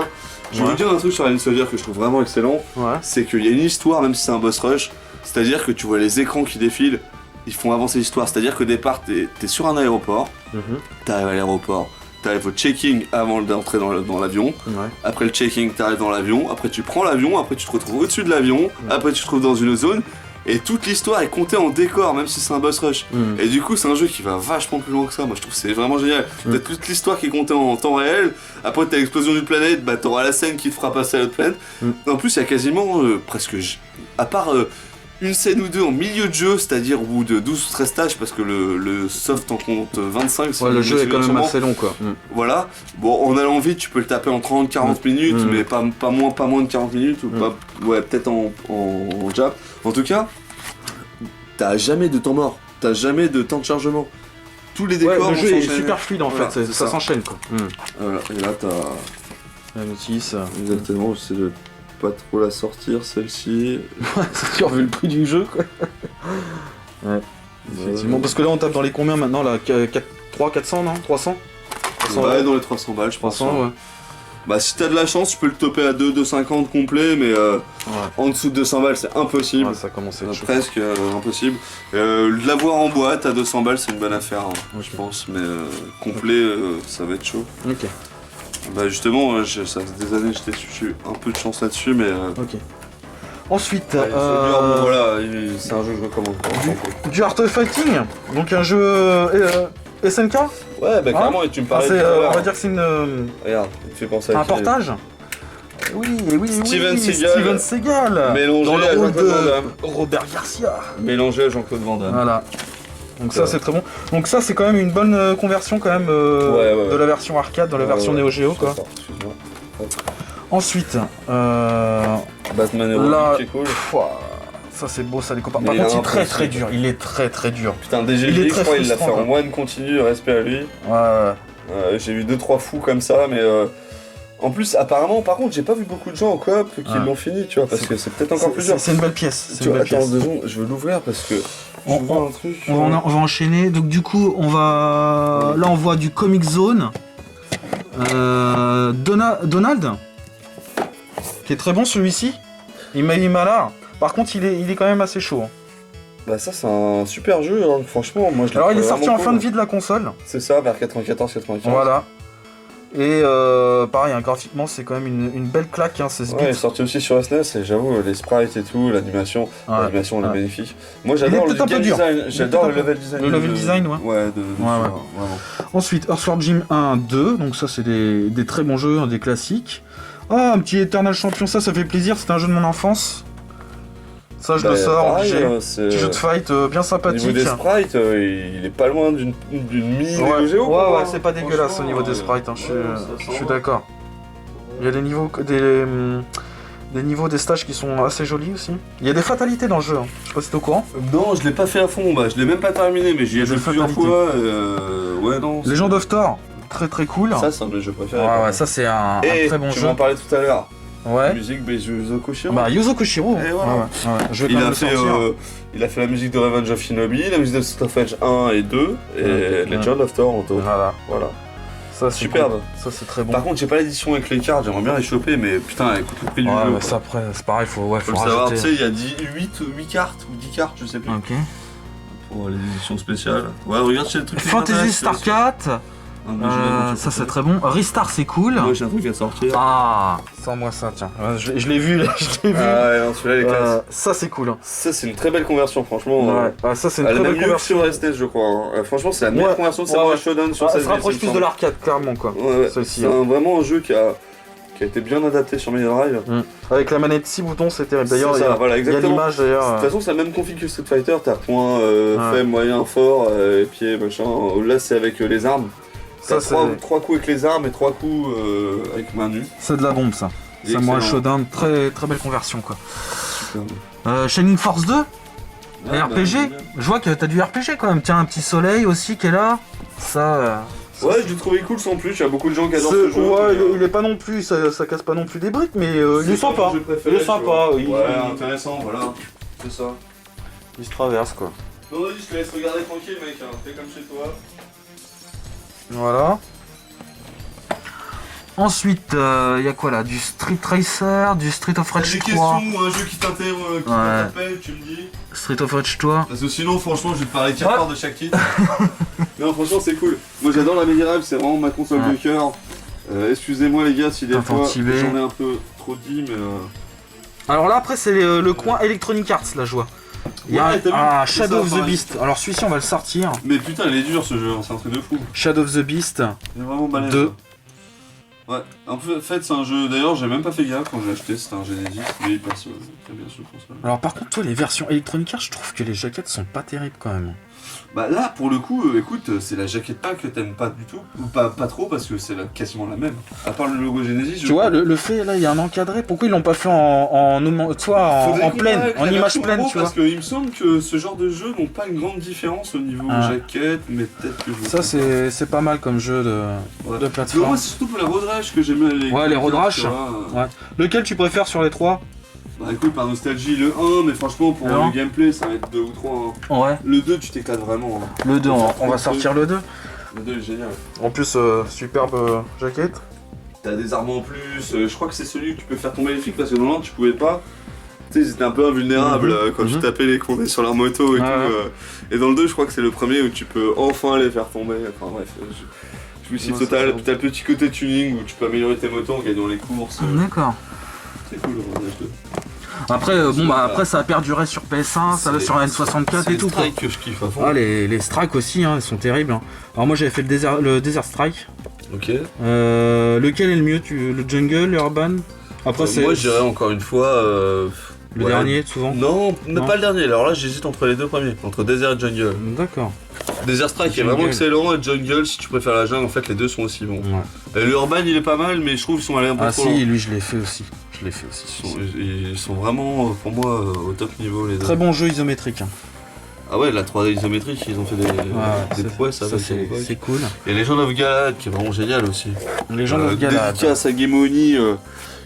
Je vais Ouais. vous dire un truc sur Alien Soldier que je trouve vraiment excellent. Ouais. C'est qu'il y a une histoire, même si c'est un boss rush. C'est-à-dire que tu vois les écrans qui défilent, ils font avancer l'histoire. C'est-à-dire qu'au départ, t'es sur un aéroport, t'arrives à l'aéroport, t'arrives au checking avant d'entrer dans l'avion. Ouais. Après le checking, t'arrives dans l'avion. Après, tu prends l'avion. Après, tu te retrouves au-dessus de l'avion. Après, tu te trouves dans une zone. Et toute l'histoire est comptée en décor, même si c'est un boss rush. Et du coup, c'est un jeu qui va vachement plus loin que ça. Moi, je trouve que c'est vraiment génial. T'as toute l'histoire qui est comptée en temps réel. Après, t'as l'explosion d'une planète. Bah, t'auras la scène qui te fera passer à l'autre planète. En plus, il y a quasiment presque. À part une scène ou deux en milieu de jeu, c'est-à-dire au bout de 12 ou 13 tâches, parce que le soft en compte 25. si Ouais, je le me jeu est souviens quand même sûrement. assez long quoi. Voilà, bon en allant vite tu peux le taper en 30-40 minutes mais pas moins de 40 minutes ou pas, ouais peut-être en jab. En tout cas, t'as jamais de temps mort, t'as jamais de temps de chargement. Tous les Ouais, décors le vont jeu est s'enchaîner. super fluide en Voilà, fait, c'est ça ça. s'enchaîne quoi. Voilà, et là t'as La notice. exactement, j'essaie de pas trop la sortir celle-ci. C'est sûr vu le prix du jeu quoi. Ouais. Effectivement, parce que là on tape dans les combien maintenant là 400 non 300 Ouais, dans les 300 balles je pense. 300 ouais. Bah si t'as de la chance, tu peux le toper à 2,50 complet, mais en dessous de 200 balles c'est impossible. Ouais, ça commence à être chaud. Presque impossible. De l'avoir en boîte à 200 balles c'est une bonne affaire, hein, je pense, mais complet ça va être chaud. Ok. Bah justement, ça fait des années que j'étais dessus, j'ai eu un peu de chance là-dessus, mais... Ok. Ensuite, bon, voilà, c'est un jeu que je recommande. du Art of Fighting, donc un jeu SNK. Ouais, bah clairement, et tu me parlais tout à on l'heure. va dire que c'est Regarde, il te fait penser à un qui, portage. Oui, Steven Seagal. Steven Seagal. Mélangé dans le à rôle Jean-Claude Van de Damme. Robert Garcia. Mélangé à Jean-Claude Van Damme. Voilà. Donc ça c'est très bon. Donc ça c'est quand même une bonne conversion quand même Ouais. de la version arcade dans la version Neo Geo quoi. Excuse-moi. Ensuite, Batman Hero, là, qui est cool. ça c'est beau ça les copains. Mais Par il contre est il est très impossible. très dur. Il est très très dur. Putain, Il est DGX, je très crois, il l'a fait frustrant, en one continu, respect à lui. Ouais. J'ai vu 2-3 fous comme ça, mais en plus, apparemment, par contre, j'ai pas vu beaucoup de gens en coop qui l'ont fini, tu vois, parce que c'est peut-être encore plus dur. C'est une belle pièce. C'est Tu une vois, belle attends pièce. 2 secondes, je vais l'ouvrir parce que je vois un truc. On va enchaîner. Donc du coup, on va là on voit du Comic Zone. Donald, qui est très bon celui-ci. Il m'a malard. Par contre, il est quand même assez chaud. Bah ça c'est un super jeu, hein. Franchement, moi je l'ai Alors il est trouvé sorti en vraiment fin de cool. vie de la console. C'est ça, vers 94-95. Voilà. Et pareil, hein, graphiquement, c'est quand même une belle claque. Hein, c'est ce Ouais, il est bits. sorti aussi sur SNES et j'avoue, les sprites et tout, l'animation, l'animation elle est magnifique. Moi j'adore Il est le peut-être un peu game dur. design, j'adore le peut-être level design. Le level design, ouais. Ouais, Ouais. vraiment. Ensuite, Earthworm Jim 1, 2. Donc ça, c'est des très bons jeux, hein, des classiques. Ah, un petit Eternal Champion, ça fait plaisir. C'était un jeu de mon enfance. Ça, je le sors, pareil, obligé. c'est... Petit jeu de fight bien Au niveau sympathique. des sprites, il est pas loin d'une Ouais, Neo Geo. quoi, ouais, hein. c'est pas dégueulasse au niveau des sprites, hein, je suis d'accord. Il y a des niveaux, des niveaux des stages qui sont assez jolis aussi. Il y a des fatalités dans le jeu, hein. Je sais pas si t'es au courant. Non, je l'ai pas fait à fond, bah, je l'ai même pas terminé, mais j'y ai Des joué plusieurs fatalités. fois. Ouais, non. Legend of Thor, très très cool. Ça, c'est un de mes jeux préférés. Ouais, ça c'est un très bon tu jeu. m'en parlais tout à l'heure. Ouais. Musique Yuzo Koshiro. Bah, Yuzo Koshiro. Et voilà. Ouais. Je vais quand Il même a, le fait, sortir. il a fait la musique de Revenge of Shinobi, la musique de Street of Rage 1 et 2, et Legend of Thor en tout. Voilà. Ça, c'est Superbe. cool. Ça, c'est très bon. Par contre, j'ai pas l'édition avec les cartes, j'aimerais bien les choper, mais putain, écoute le prix du Ouais, jeu. mais quoi. ça après, c'est pareil, faut Faut le savoir, tu rajouter. sais, il y a 8 cartes ou 10 cartes, je sais plus, Ok. pour les éditions spéciales. Ouais, regarde, j'ai le truc qui Fantasy m'intéresse, Star 4, un de mes jeux d'aventure ça c'est préférés. très bon. Ristar c'est cool. Moi, j'ai un truc à sortir. Ah, sans moi ça, tiens. Je l'ai vu, là, je l'ai vu. Ah ouais, non, celui-là, il est classe. Ça c'est cool. Ça, c'est une très belle conversion, franchement. Ouais. Ah, ça c'est une Elle très est même belle mieux que conversion. sur SNES, je crois. Hein. Franchement, c'est la meilleure Ouais. conversion de Samurai Ouais. Shodown sur Ah, ça 16 se rapproche plus de l'arcade, clairement quoi. Ouais, Celle-ci, c'est vraiment un jeu qui a été bien adapté sur Mega Drive. Avec la manette 6 boutons, c'est terrible. D'ailleurs, C'est il y ça, a, voilà, il y a exactement. l'image De d'ailleurs. toute façon, c'est la même config que Street Fighter, t'as point, faible, moyen, fort, pied, machin. Là, c'est avec les armes. Ça, T'as c'est 3 coups avec les armes et 3 coups avec main nue. c'est de la bombe ça. Il est Samurai excellent. Shodown, très très belle conversion quoi. Super. Shining Force 2, Ah, RPG. bah, Je vois que t'as du RPG quand même. Tiens, un petit soleil aussi qui est là. Ça. Ouais, je l'ai trouvé cool sans plus. Il y a beaucoup de gens qui adorent ce jeu. Ouais, mais, il est pas non plus, ça casse pas non plus des briques, mais il est c'est sympa. mon jeu préféré, Il est tu sympa, vois. il- Ouais, intéressant, voilà. C'est ça. Il se traverse quoi. Non, vas-y, je te laisse regarder tranquille, mec. Hein. Fais comme chez toi. Voilà. Ensuite, il y a quoi là? Du Street Racer, du Street of T'as Rage des 3. questions ou un jeu qui t'interpelle, qui Ouais. t'appelle, tu me dis. Street of Rage 3. Parce que sinon, franchement, je vais te parler tiers part de chaque titre. Non, franchement, c'est cool. Moi, j'adore la Mega Drive, c'est vraiment ma console de cœur. Excusez-moi, les gars, si des Tintin fois Tibet. j'en ai un peu trop dit, mais. Alors là, après, c'est le coin Electronic Arts, là, je vois. Il y a Ouais, t'as vu, c'est Shadow ça, of the pareil. Beast. Alors celui-ci, on va le sortir. Mais putain, il est dur ce jeu, hein, c'est un truc de fou. Shadow of the Beast. Il est vraiment balèze. 2. Ouais, en fait, c'est un jeu. D'ailleurs, j'ai même pas fait gaffe quand j'ai acheté, c'était un Genesis, mais il passe très bien sur console. Alors par contre, toi, les versions Electronic Arts, je trouve que les jaquettes sont pas terribles quand même. Bah là, pour le coup, écoute, c'est la jaquette pas que t'aimes pas du tout, ou pas trop, parce que c'est quasiment la même. À part le logo Genesis, Tu vois, le fait, là, il y a un encadré. Pourquoi ils l'ont pas fait en pleine, en image pleine, tu vois? Parce qu'il me semble que ce genre de jeux n'ont pas une grande différence au niveau jaquette, mais peut-être que je... Ça, c'est pas mal comme jeu de Mais plateforme. moi, c'est surtout pour la road rage que j'aime bien les... Ouais, les road rage. tu vois. Ouais. Lequel tu préfères sur les 3? Bah écoute, par nostalgie, le 1, mais franchement, pour Le le 1. gameplay, ça va être 2 ou 3. Hein. Ouais. Le 2, tu t'éclates vraiment. Hein. Le 2, on va sortir le 2. Le 2 est génial. En plus, superbe jaquette. t'as des armes en plus. Je crois que c'est celui que tu peux faire tomber les flics parce que dans l'autre tu pouvais pas. Tu sais, ils étaient un peu invulnérables quand tu tapais les condés sur leur moto et tout. Et dans le 2, je crois que c'est le premier où tu peux enfin les faire tomber. Enfin bref, je me suis dit, t'as le petit côté tuning où tu peux améliorer tes motos en gagnant les courses. D'accord. C'est cool le Revenge 2. Après, après ça a perduré sur PS1, ça va sur N64 et tout. C'est les Strike que je kiffe à fond. Ah, les Strike aussi, hein, ils sont terribles. Hein. Alors moi j'avais fait le Desert Strike. Ok. Lequel est le mieux le Jungle, l'Urban? Après moi je dirais encore une fois... le dernier, souvent? Non, pas le dernier. Alors là j'hésite entre les deux premiers, entre Desert et Jungle. D'accord. Desert Strike est vraiment excellent et Jungle, si tu préfères la jungle, en fait les deux sont aussi bons. Ouais. L'Urban il est pas mal, mais je trouve qu'ils sont allés un peu trop loin. Ah si, lui je l'ai fait aussi. Ils sont vraiment, pour moi, au top niveau les deux. Très bon jeu isométrique. Hein. Ah ouais, la 3D isométrique, ils ont fait des prouesses avec c'est cool. Et Legend of Galad qui est vraiment génial aussi. Legend of Galad. Dédicace à Gamoni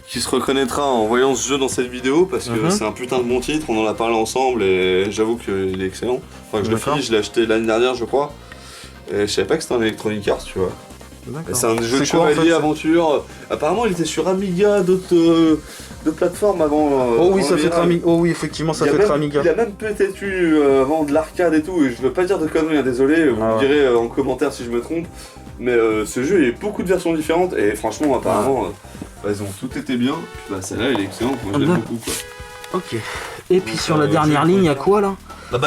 qui se reconnaîtra en voyant ce jeu dans cette vidéo parce que c'est un putain de bon titre, on en a parlé ensemble et j'avoue qu'il est excellent. Enfin que je le finis, je l'ai acheté l'année dernière je crois. Et je savais pas que c'était un Electronic Arts, tu vois. C'est un jeu de chevalier aventure. Apparemment il était sur Amiga, d'autres plateformes avant. Oh oui, ça fait être Amiga. Oh oui, effectivement, ça fait être Amiga. Il a même peut-être eu avant de l'arcade et tout, et je veux pas dire de conneries, hein, désolé, vous me direz en commentaire si je me trompe. Mais ce jeu, il y a beaucoup de versions différentes, et franchement, apparemment, ils ont tout été bien. Puis celle-là, elle est excellente, moi je l'aime beaucoup quoi. Ok. Et puis sur la dernière ligne, il y a quoi là?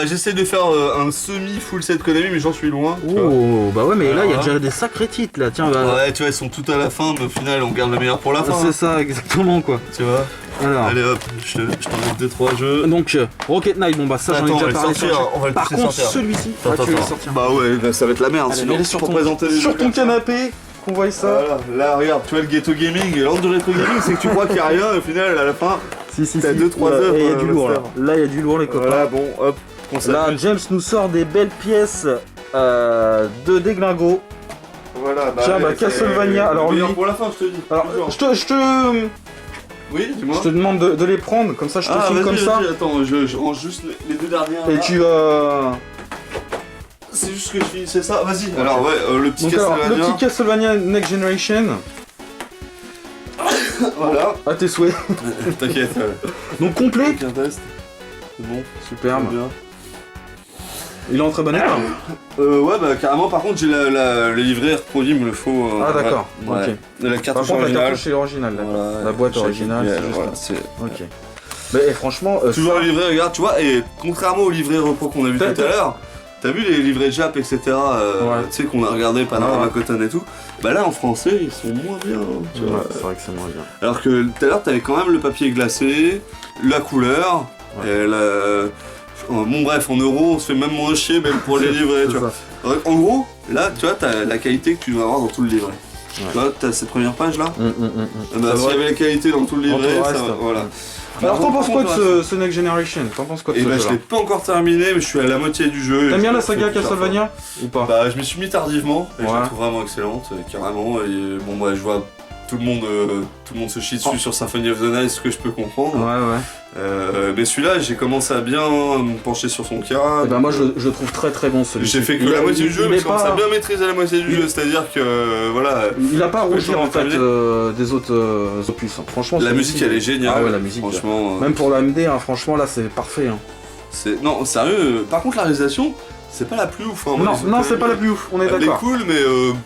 J'essaie de faire un semi-full set Konami, mais j'en suis loin. Oh, bah ouais, mais là il y a déjà des sacrés titres là, tiens. Ouais, tu vois, ils sont tout à la fin, mais au final, on garde le meilleur pour la fin. C'est ça, exactement quoi. Tu vois. Alors. Allez hop, je t'en mets 2-3 jeux. Donc, Rocket Knight, bon bah ça j'en ai déjà parlé. On va le Par contre, celui-ci, tu vas le sortir. Bah ouais, ça va être la merde. Allez, sinon, sur ton canapé, qu'on voit ça. Voilà, là regarde, tu vois le Ghetto Gaming et l'ordre de Retro Gaming, c'est que tu crois qu'il n'y a rien, et au final, à la fin, t'as 2-3 œuvres. Et il y a du lourd là. Là, il y a du lourd, les copains. Voilà, bon, hop. Là, James nous sort des belles pièces de déglingo. Voilà, tiens, Castlevania. Alors lui. Pour la fin, je te dis. Alors, je te. Oui, dis-moi. Je te demande de les prendre, comme ça je te filme comme ça. Attends, je range juste les deux dernières. Et tu vas. C'est juste que je finis, c'est ça. Vas-y. Alors, ouais, le petit Castlevania. Le petit Castlevania Next Generation. Voilà. À tes souhaits. T'inquiète. Donc complet. Aucun test. C'est bon. Superbe. Il est en très bon état. Ouais, bah carrément. Par contre, j'ai le livret reproduit, il me le faut. Ah d'accord. Ouais. Ok. La cartouche originale. La cartouche est originale. Voilà, la boîte originale. C'est juste. Ok. Mais franchement. Toujours le livret, regarde, tu vois. Et contrairement au livret repro qu'on a vu tout à l'heure. T'as vu les livrets Jap, etc. Tu sais qu'on a regardé Panorama Cotton et tout. Bah là en français ils sont moins bien. Tu vois. C'est vrai que c'est moins bien. Alors que tout à l'heure t'avais quand même le papier glacé, la couleur, et bon bref en euros on se fait même moins chier même pour les livrets. Tu vois. En gros là tu vois t'as la qualité que tu dois avoir dans tout le livret. Tu vois t'as cette première page là. Bah s'il y avait la qualité dans tout le livret, ça voilà. Alors t'en penses quoi de ce Next Generation? T'en penses quoi de ce jeu? Je l'ai pas encore terminé mais je suis à la moitié du jeu. T'aimes bien la saga Castlevania ou pas? Bah je me suis mis tardivement et je la trouve vraiment excellente, carrément. Et bon bah je vois tout le monde se chie dessus sur Symphony of the Night, ce que je peux comprendre. Mais celui-là, j'ai commencé à bien me pencher sur son cas. Et bah moi je trouve très très bon celui-ci. J'ai fait que la moitié du jeu, mais je commence à bien maîtriser la moitié du jeu, c'est-à-dire que voilà. Il a pas à rougir en fait des autres opus. Franchement, la musique elle est géniale. Ah ouais, la musique. Franchement. Même pour la MD, franchement là c'est parfait. Non, sérieux. Par contre la réalisation. C'est pas la plus ouf. Hein, non, c'est pas la plus ouf, on est d'accord. Elle est cool, mais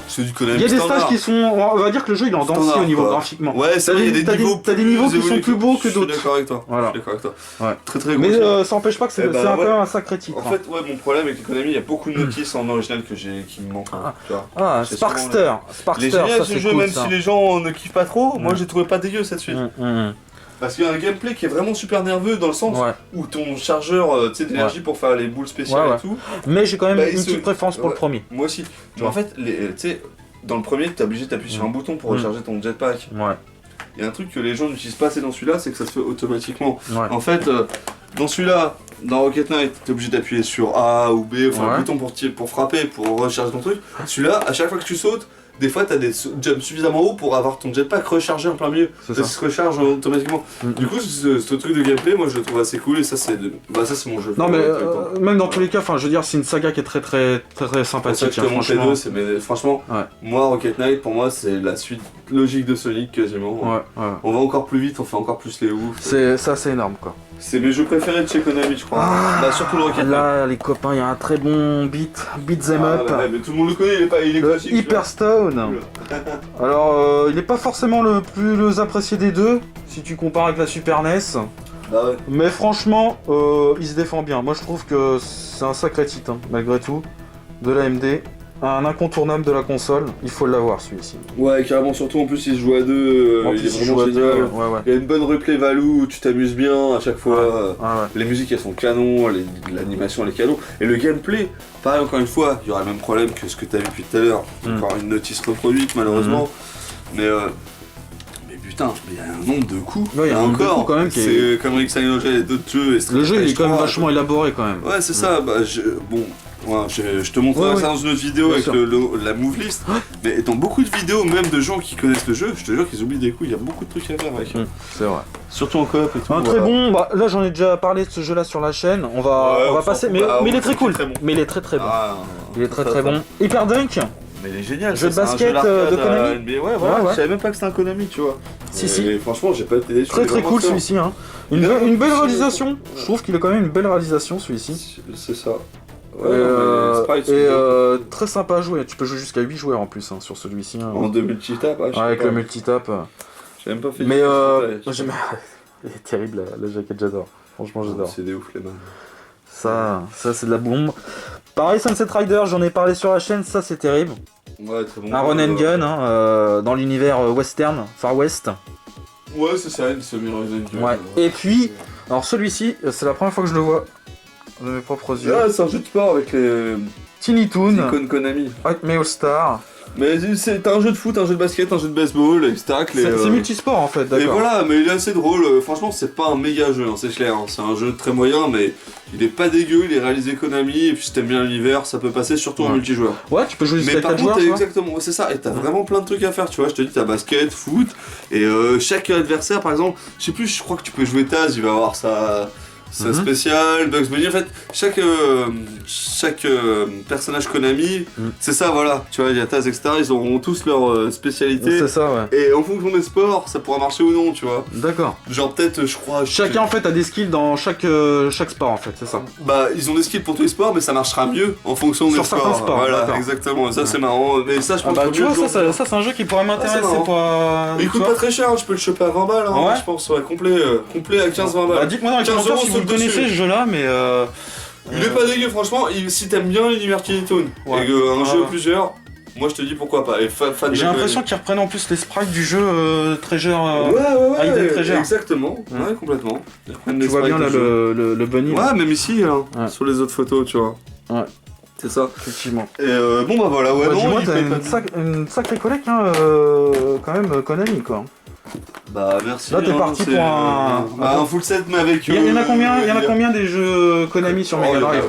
c'est du Konami. Il y a des stages qui sont. On va dire que le jeu il est en dents au niveau graphiquement. Ouais, ça, il y a des niveaux. T'as des niveaux qui sont plus beaux que d'autres. Je suis d'accord avec toi. Voilà. Ouais. Très très gros. Mais ça empêche pas que c'est quand même un sacré titre. En fait, ouais, mon problème avec les Konami, il y a beaucoup de notices en original qui me manquent. Ah, Sparkster. C'est génial ce jeu, même si les gens ne kiffent pas trop. Moi, j'ai trouvé pas dégueu cette suite. Parce qu'il y a un gameplay qui est vraiment super nerveux dans le sens où ton chargeur d'énergie pour faire les boules spéciales et tout. Mais j'ai quand même une petite préférence pour le premier. Moi aussi. En fait, tu sais, dans le premier, t'es obligé d'appuyer sur un bouton pour recharger ton jetpack. Il y a un truc que les gens n'utilisent pas assez dans celui-là, c'est que ça se fait automatiquement. En fait, dans celui-là, dans Rocket Knight, t'es obligé d'appuyer sur A ou B, enfin un bouton pour frapper, pour recharger ton truc. Celui-là, à chaque fois que tu sautes, des fois t'as des jumps suffisamment hauts pour avoir ton jetpack rechargé en plein milieu. Ça se recharge automatiquement. Du coup ce truc de gameplay moi je le trouve assez cool et ça c'est mon jeu. Non mais même dans tous les cas, je veux dire c'est une saga qui est très sympathique. Franchement moi Rocket Knight pour moi c'est la suite logique de Sonic quasiment. Ouais. On va encore plus vite, on fait encore plus les oufs. C'est énorme quoi. C'est mes jeux préférés de chez Konami, je crois. Bah, surtout le Rocket Man. Là, les copains, il y a un très bon beat them up. Ouais, mais tout le monde le connaît, il est Le classique. Hyper Stone. Alors, il n'est pas forcément le plus apprécié des deux, si tu compares avec la Super NES. Bah ouais. Mais franchement, il se défend bien. Moi, je trouve que c'est un sacré titre, hein, malgré tout, de l'AMD. Un incontournable de la console, il faut l'avoir celui-ci. Ouais, carrément, surtout en plus il se joue à deux, En il plus, est il joue vraiment à génial. deux, ouais. Il y a une bonne replay value où tu t'amuses bien à chaque fois. Ah ouais. Les musiques elles sont canon, l'animation elle est canon. Et le gameplay, pareil encore une fois, il y aura le même problème que ce que tu as vu depuis tout à l'heure. Encore une notice reproduite malheureusement. Mais putain, il y a un nombre de coups. Ouais, il y a un nombre de coups quand même qui est... C'est comme Rick Sanyoja et d'autres jeux. Et le jeu il est quand même vachement élaboré quand même. Ouais, c'est ça. Bah, ouais, je te montrerai ça dans une autre vidéo bien avec sûr. la move list. Mais dans beaucoup de vidéos, même de gens qui connaissent le jeu, je te jure qu'ils oublient des coups, il y a beaucoup de trucs à faire avec. C'est vrai. Surtout en coop et tout. Un très bon, bah, là j'en ai déjà parlé de ce jeu là sur la chaîne, on va passer, mais il est très cool. Mais il est très bon. Il est très bon. Hyper Dunk. Mais il est génial. Jeu de basket de Konami. Ouais, voilà. Je savais même pas que c'était un Konami, tu vois. Si. Franchement, j'ai pas été déçu. Très cool celui-ci. Hein. Une belle réalisation. Je trouve qu'il a quand même une belle réalisation celui-ci. C'est ça. Très sympa à jouer, tu peux jouer jusqu'à 8 joueurs en plus sur celui-ci. Hein. En 2 multitap, avec le multitap. J'ai même pas fait. Mais il est terrible la jaquette, j'adore. Franchement, j'adore. C'est des ouf les mains. Ça c'est de la bombe. Pareil, Sunset Rider, j'en ai parlé sur la chaîne, ça c'est terrible. Ouais, très bon. Un run and gun dans l'univers western, Far West. Ouais, c'est ça, une semi-run and gun. Ouais. Et puis, alors celui-ci, c'est la première fois que je le vois de mes propres yeux. Ah, c'est un jeu de sport avec les Tiny Toon, icônes Konami. Acme All Star. Mais c'est un jeu de foot, un jeu de basket, un jeu de baseball, etc. C'est multisport en fait, d'accord. Et voilà, mais il est assez drôle. Franchement, c'est pas un méga jeu, hein, c'est clair. Hein. C'est un jeu très moyen, mais il est pas dégueu. Il est réalisé Konami. Et puis si t'aimes bien l'univers, ça peut passer surtout en multijoueur. Ouais, tu peux jouer jusqu'à 4 joueurs. Mais par contre, exactement, c'est ça. Et t'as vraiment plein de trucs à faire. Tu vois, je te dis, t'as basket, foot. Et chaque adversaire, par exemple, je sais plus, je crois que tu peux jouer Taz, il va avoir sa spécial, Bugs Bunny, en fait, chaque personnage Konami, c'est ça, voilà, tu vois, il y a Taz, etc., ils auront tous leur spécialité. C'est ça, ouais. Et en fonction des sports, ça pourra marcher ou non, tu vois. D'accord. Genre peut-être, je crois... Chacun, en fait, a des skills dans chaque sport, en fait, c'est ça. Bah, ils ont des skills pour tous les sports, mais ça marchera mieux en fonction des sports. Sur certains sports, voilà, exactement, et ça c'est marrant, mais ça je pense que tu vois, ça c'est un jeu qui pourrait m'intéresser Mais il coûte pas très cher, hein, je peux le choper à 20 balles, hein, ouais. Je pense, ouais, complet à 15-20 balles. Bah, dites-moi dans les commentaires si vous le connaissez ce jeu-là, mais il est pas dégueu, franchement, si t'aimes bien l'univers Tiny Toon, et un jeu plusieurs, moi je te dis pourquoi pas. J'ai l'impression qu'ils reprennent en plus les sprites du jeu Treasure. Ouais, Treasure. Exactement, ouais, complètement. Tu vois bien là le bunny. Ouais, même ici, hein, sur les autres photos, tu vois. Ouais. C'est ça. Effectivement. Et bon bah voilà, ouais, non, dis-moi, t'as une sacrée collecte, hein, quand même, Konami, quoi. Bah merci. Là t'es parti pour un full set, mais avec... Il y en a combien des jeux Konami sur Mega Drive?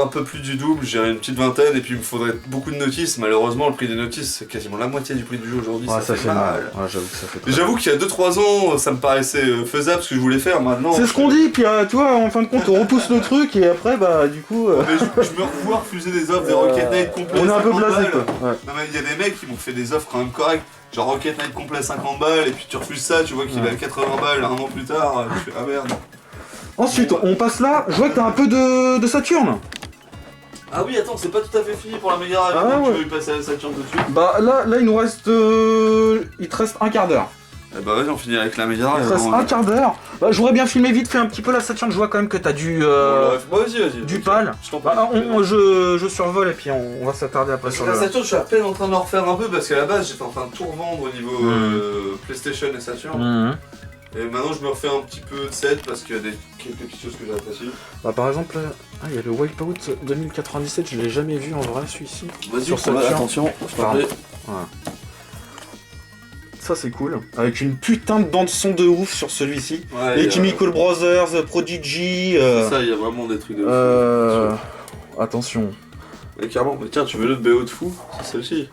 Un peu plus du double, j'ai une petite vingtaine, et puis il me faudrait beaucoup de notices. Malheureusement, le prix des notices, c'est quasiment la moitié du prix du jeu aujourd'hui, ça fait mal. Ouais, j'avoue que ça fait très J'avoue qu'il y a 2-3 ans, ça me paraissait faisable ce que je voulais faire, maintenant... C'est ce qu'on dit, puis tu vois, en fin de compte, on repousse le truc, et après, bah, du coup... Mais je me revois refuser des offres, des Rocket Knight complets. On est un peu blasé, quoi. Ouais. Non mais il y a des mecs qui m'ont fait des offres quand même correctes. Genre Rocket Knight complet 50 balles, et puis tu refuses ça, tu vois qu'il est à 80 balles un an plus tard, tu fais ah merde. Ensuite, on passe là, je vois que t'as un peu de Saturn. Ah oui, attends, c'est pas tout à fait fini pour la Mega Drive, tu veux y passer à la Saturn tout de suite. Bah là il nous reste... il te reste un quart d'heure. Eh bah vas-y, on finit avec la Mega Drive. Il te reste un quart d'heure. Bah je voudrais bien filmer vite fait un petit peu la Saturn, je vois quand même que t'as du... vas-y. Du PAL. Je survole et puis on va s'attarder après sur la le... Saturn, je suis à peine en train de le refaire un peu parce qu'à la base j'étais en train de tout revendre au niveau PlayStation et Saturn. Et maintenant je me refais un petit peu de set parce qu'il y a quelques petites choses que j'apprécie. Bah par exemple, il y a le Wipeout 2097, je l'ai jamais vu en vrai celui-ci. Vas-y, sur Saturn. attention, je t'en prie. Ça c'est cool, avec une putain de bande son de ouf sur celui-ci. Ouais, les Chemical Brothers, Prodigy... C'est ça, il y a vraiment des trucs de ouf. Attention. Mais carrément, mais tiens, tu veux l'autre BO de fou? C'est celle-ci.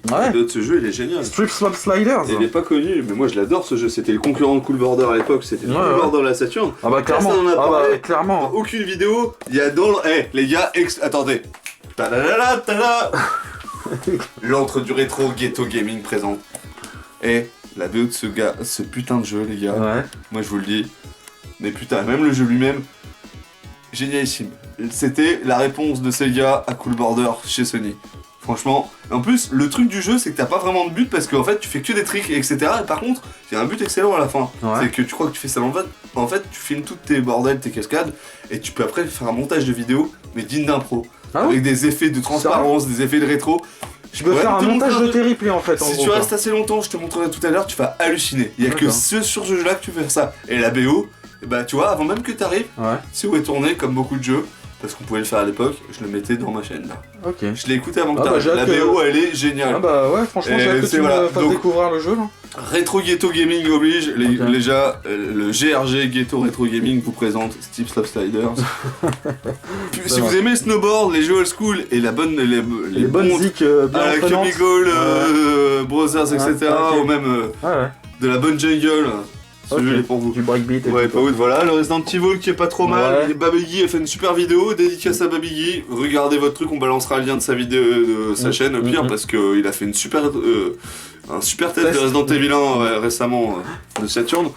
Ouais. Le BO de ce jeu, il est génial. Strip Slop Sliders. Il est pas connu, mais moi je l'adore ce jeu. C'était le concurrent de Cool Border à l'époque, c'était le Cool Border de la Saturn. Ah bah clairement, clairement. Aucune vidéo, il y a dans le... les gars, attendez. Ta-da-da-da, ta-da. L'antre du rétro Ghetto Gaming présente. Et la BO de ce putain de jeu, les gars, Ouais. moi je vous le dis, mais putain, même le jeu lui-même, génialissime. C'était la réponse de Sega à Cool Border chez Sony. Franchement, en plus, le truc du jeu, c'est que t'as pas vraiment de but parce qu'en fait, tu fais que des tricks, etc. Et par contre, il y a un but excellent à la fin. Ouais. C'est que tu crois que tu fais ça dans le van. En fait, tu filmes toutes tes bordels, tes cascades, et tu peux après faire un montage de vidéo, mais digne d'un pro. Ah ouais. Avec des effets de transparence, des effets de rétro. Je peux Ouais, faire un te montage montrer de tes replays en fait. En Si gros, tu quoi. restes assez longtemps, je te montrerai tout à l'heure, tu vas halluciner. Il y a que D'accord. sur ce jeu-là que tu peux faire ça. Et la BO, bah tu vois, avant même que t'arrives, Ouais. c'est où est tourné comme beaucoup de jeux. Parce qu'on pouvait le faire à l'époque, je le mettais dans ma chaîne là. Ok. Je l'ai écouté avant que Ah bah, t'arrives. j'ai hâte La que- BO elle est géniale. Ah bah ouais, franchement, j'ai hâte que c'est tu voilà. me fasses Donc- découvrir le jeu là. Rétro Ghetto Gaming oblige, Ok. déjà le GRG Ghetto Retro Gaming vous présente Steve Slopestylers. Si Ça vous aimez le snowboard, les jeux old school et la bonne, Les bonnes bons zik bien à la entraînantes. Chemical Brothers, etc. Ouais, ok. ou même Ouais, ouais. de la bonne jungle, ce Ok. jeu il est pour vous. Du breakbeat et Ouais, tout. pas ouf, voilà, le Resident Evil qui est pas trop mal, Ouais. et Babygui a fait une super vidéo, dédicace à Babygui, regardez votre truc, on balancera le lien de sa vidéo, de sa chaîne au pire, parce qu'il a fait une super, un super test de Test. Resident Evil 1 récemment de Saturn,